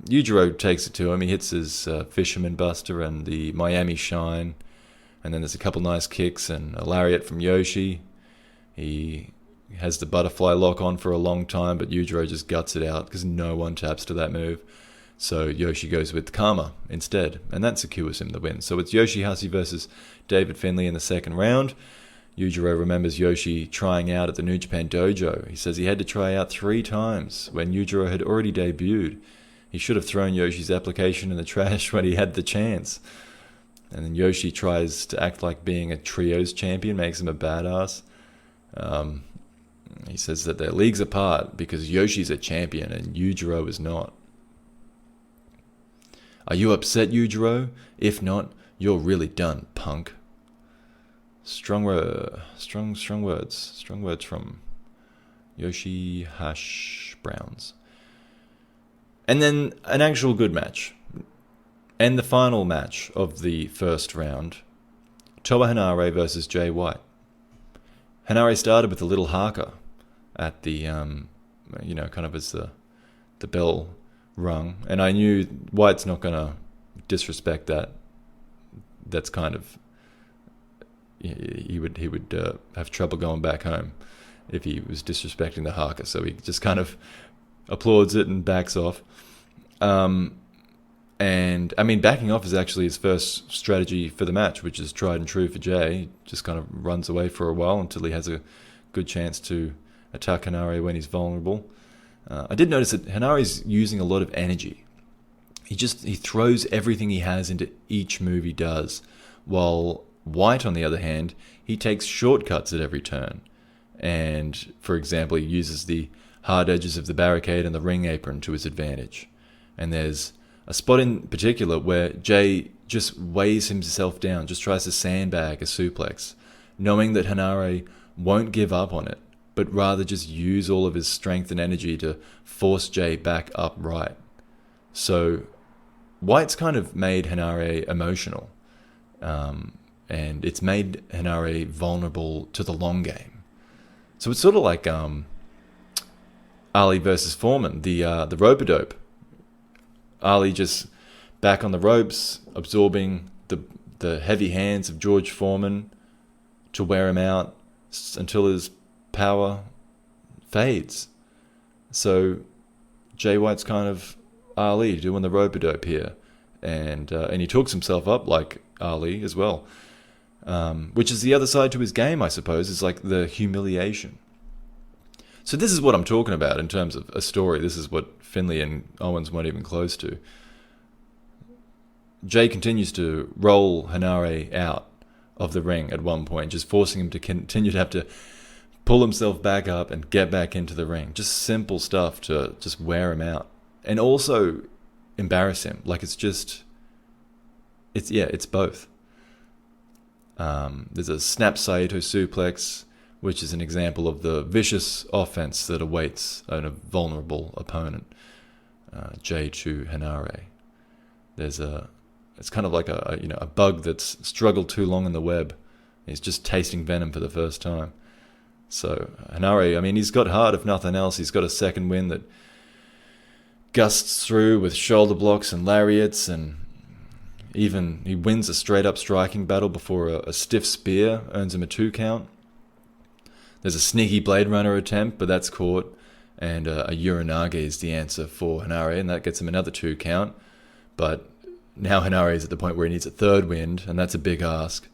Yujiro takes it to him. He hits his Fisherman Buster and the Miami Shine. And then there's a couple nice kicks and a lariat from Yoshi. He has the butterfly lock on for a long time, but Yujiro just guts it out because no one taps to that move. So Yoshi goes with Karma instead, and that secures him the win. So it's Yoshihashi versus David Finlay in the second round. Yujiro remembers Yoshi trying out at the New Japan Dojo. He says he had to try out 3 times when Yujiro had already debuted. He should have thrown Yoshi's application in the trash when he had the chance. And then Yoshi tries to act like being a trios champion, makes him a badass. He says that they're leagues apart because Yoshi's a champion and Yujiro is not. Are you upset, Yujiro? If not, you're really done, punk. Strong words from Yoshi Hash Browns. And then an actual good match. And the final match of the first round, Toa Henare versus Jay White. Henare started with a little haka at the, kind of as the bell rung. And I knew White's not going to disrespect that. That's kind of, he would have trouble going back home if he was disrespecting the haka. So he just kind of applauds it and backs off. And, I mean, backing off is actually his first strategy for the match, which is tried and true for Jay. He just kind of runs away for a while until he has a good chance to attack Henare when he's vulnerable. I did notice that Henare's using a lot of energy. He throws everything he has into each move he does, while White, on the other hand, he takes shortcuts at every turn. And, for example, he uses the hard edges of the barricade and the ring apron to his advantage. And there's a spot in particular where Jay just weighs himself down, just tries to sandbag a suplex, knowing that Henare won't give up on it, but rather just use all of his strength and energy to force Jay back upright. So White's kind of made Henare emotional, and it's made Henare vulnerable to the long game. So it's sort of like Ali versus Foreman, the rope-a-dope. Ali just back on the ropes, absorbing the heavy hands of George Foreman to wear him out until his power fades. So Jay White's kind of Ali doing the rope-a-dope here, and he talks himself up like Ali as well, which is the other side to his game, I suppose, is like the humiliation. So this is what I'm talking about in terms of a story. This is what Finlay and Owens weren't even close to. Jay continues to roll Henare out of the ring at one point, just forcing him to continue to have to pull himself back up and get back into the ring. Just simple stuff to just wear him out. And also embarrass him. Like, it's just It's both. There's a snap Saito suplex, which is an example of the vicious offense that awaits a vulnerable opponent. Jay to Hanare. It's kind of like a bug that's struggled too long in the web. He's just tasting venom for the first time. So Hanare, I mean, he's got heart if nothing else. He's got a second wind that gusts through with shoulder blocks and lariats, and even he wins a straight up striking battle before a stiff spear earns him a 2 count. There's a sneaky Blade Runner attempt, but that's caught, and a Uranage is the answer for Hanare, and that gets him another 2 count. But now Hanare is at the point where he needs a third wind, and that's a big ask.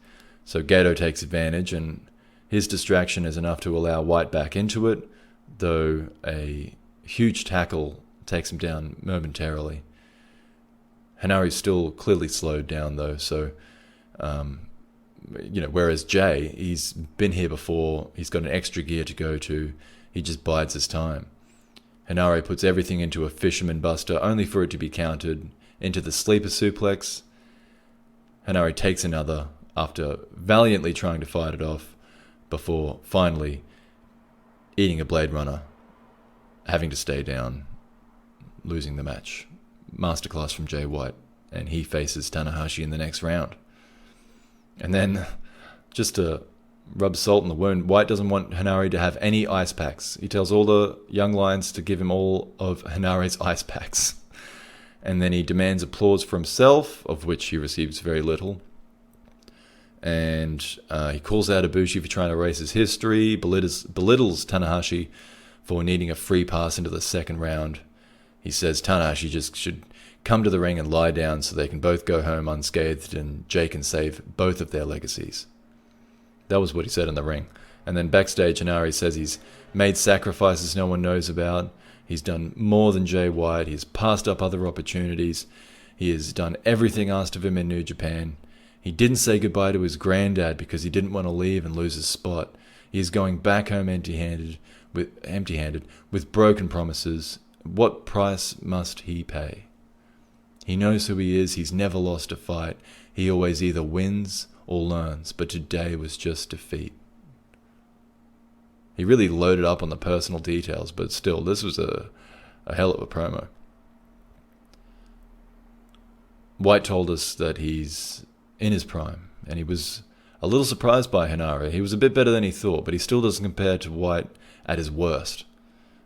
So Gato takes advantage, and his distraction is enough to allow White back into it, though a huge tackle takes him down momentarily. Hanare's still clearly slowed down, though, so, whereas Jay, he's been here before, he's got an extra gear to go to, he just bides his time. Hanare puts everything into a Fisherman Buster, only for it to be countered into the Sleeper Suplex. Hanare takes another after valiantly trying to fight it off, before finally eating a Blade Runner, having to stay down, losing the match. Masterclass from Jay White, and he faces Tanahashi in the next round. And then, just to rub salt in the wound, White doesn't want Hanare to have any ice packs. He tells all the young lions to give him all of Hanare's ice packs. And then he demands applause for himself, of which he receives very little. And he calls out Ibushi for trying to erase his history, belittles Tanahashi for needing a free pass into the second round. He says Tanahashi just should come to the ring and lie down so they can both go home unscathed and Jay can save both of their legacies. That was what he said in the ring. And then backstage, Hanare says he's made sacrifices no one knows about. He's done more than Jay White. He's passed up other opportunities. He has done everything asked of him in New Japan. He didn't say goodbye to his granddad because he didn't want to leave and lose his spot. He is going back home empty-handed with broken promises. What price must he pay? He knows who he is. He's never lost a fight. He always either wins or learns, but today was just defeat. He really loaded up on the personal details, but still, this was a hell of a promo. White told us that he's in his prime, and he was a little surprised by Hanare. He was a bit better than he thought, but he still doesn't compare to White at his worst.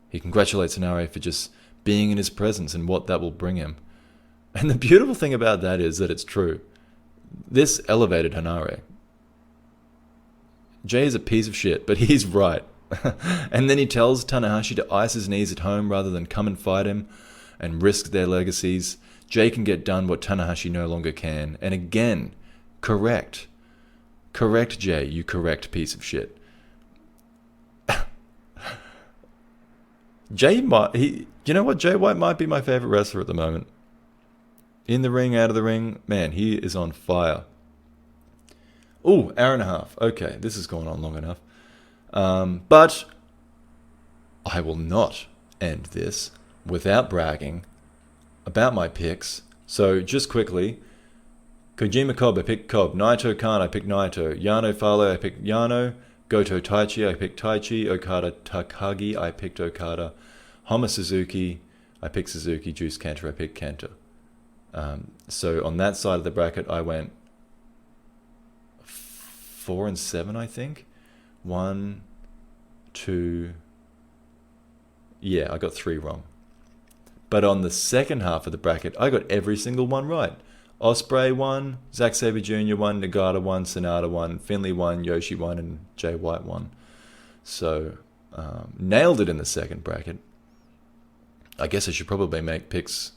He congratulates Hanare for just being in his presence and what that will bring him. And the beautiful thing about that is that it's true. This elevated Hanare. Jay is a piece of shit, but he's right. And then he tells Tanahashi to ice his knees at home rather than come and fight him and risk their legacies. Jay can get done what Tanahashi no longer can. And again, correct. Correct, Jay, you correct piece of shit. Jay White might be my favorite wrestler at the moment. In the ring, out of the ring, man, he is on fire. Ooh, hour and a half. Okay, this has gone on long enough. But I will not end this without bragging about my picks. So just quickly, Kojima Cobb, I picked Cobb. Naito Khan, I picked Naito. Yano Fale, I picked Yano. Goto Taichi, I picked Taichi. Okada Takagi, I picked Okada. Hama Suzuki, I picked Suzuki. Juice Kenta, I picked Kenta. So on that side of the bracket, I went 4 and 7, I think. 1, 2. Yeah, I got 3 wrong. But on the second half of the bracket, I got every single one right. Ospreay won, Zack Sabre Jr. won, Nagata won, Sonata won, Finlay won, Yoshi won, and Jay White won. So, nailed it in the second bracket. I guess I should probably make picks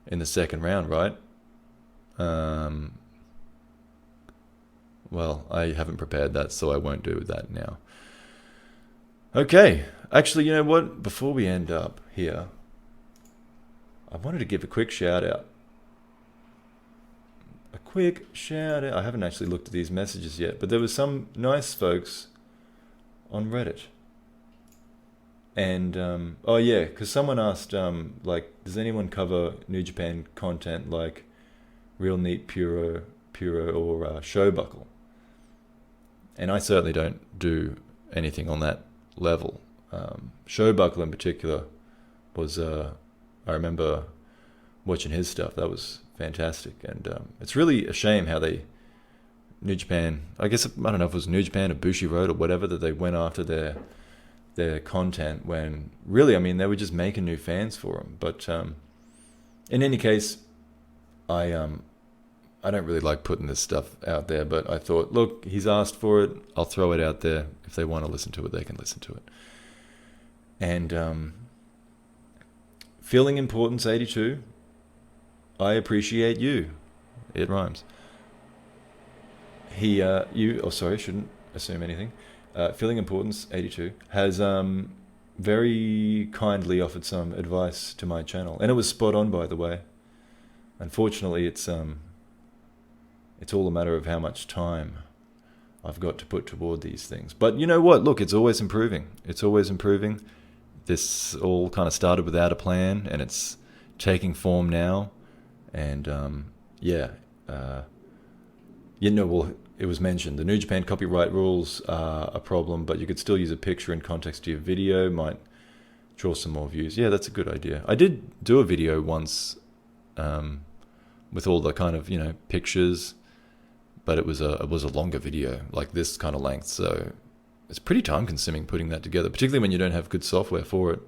in the second round, right? Well, I haven't prepared that, so I won't do that now. Okay. Actually, you know what? Before we end up here, I wanted to give a quick shout out. I haven't actually looked at these messages yet, but there was some nice folks on Reddit. And, because someone asked, does anyone cover New Japan content like Real Neat Puro or Show Buckle. And I certainly don't do anything on that level. Show Buckle in particular was, I remember watching his stuff. That was fantastic. And it's really a shame how New Japan, I guess, I don't know if it was New Japan or Bushiroad or whatever, that they went after their content when really, I mean, they were just making new fans for them. But in any case, I don't really like putting this stuff out there, but I thought, look, he's asked for it. I'll throw it out there. If they want to listen to it, they can listen to it. And Feeling Importance 82, I appreciate you. It rhymes. I shouldn't assume anything. Feeling Importance 82 has very kindly offered some advice to my channel, and it was spot on, by the way. Unfortunately, it's all a matter of how much time I've got to put toward these things. But you know what? Look, it's always improving. It's always improving. This all kind of started without a plan, and it's taking form now. And well, it was mentioned, the New Japan copyright rules are a problem, but you could still use a picture in context to your video, might draw some more views. Yeah, that's a good idea. I did do a video once with all the kind of, pictures, but it was a longer video, like this kind of length, so it's pretty time consuming putting that together, particularly when you don't have good software for it.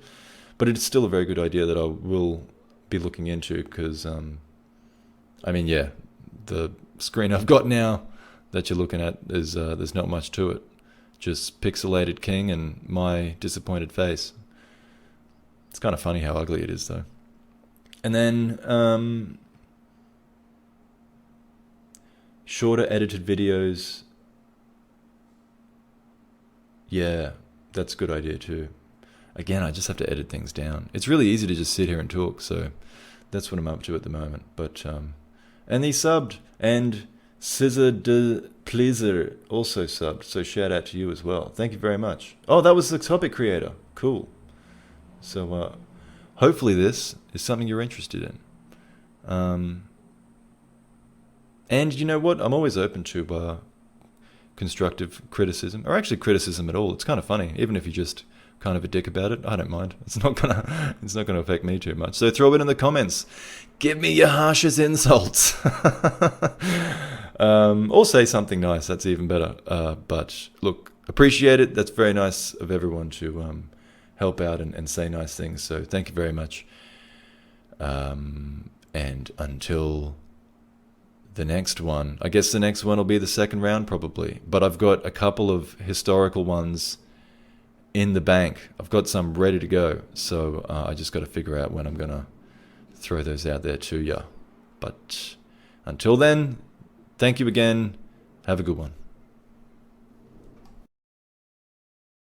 But it's still a very good idea that I will be looking into, because the screen I've got now that you're looking at is there's not much to it, just pixelated king and my disappointed face. It's kind of funny how ugly it is, though. And then shorter edited videos, yeah, that's a good idea too. Again, I just have to edit things down. It's really easy to just sit here and talk, so that's what I'm up to at the moment. But and he subbed, and Scissor de Pleaser also subbed, so shout out to you as well. Thank you very much. Oh, that was the topic creator. Cool. So hopefully this is something you're interested in. And you know what? I'm always open to constructive criticism, or actually criticism at all. It's kind of funny, even if you're just kind of a dick about it. I don't mind. It's not gonna affect me too much. So throw it in the comments. Give me your harshest insults, or say something nice. That's even better. But look, appreciate it. That's very nice of everyone to help out and say nice things. So thank you very much. And until the next one, I guess the next one will be the second round probably. But I've got a couple of historical ones in the bank. I've got some ready to go. So I just got to figure out when I'm going to throw those out there to you. But until then, thank you again. Have a good one.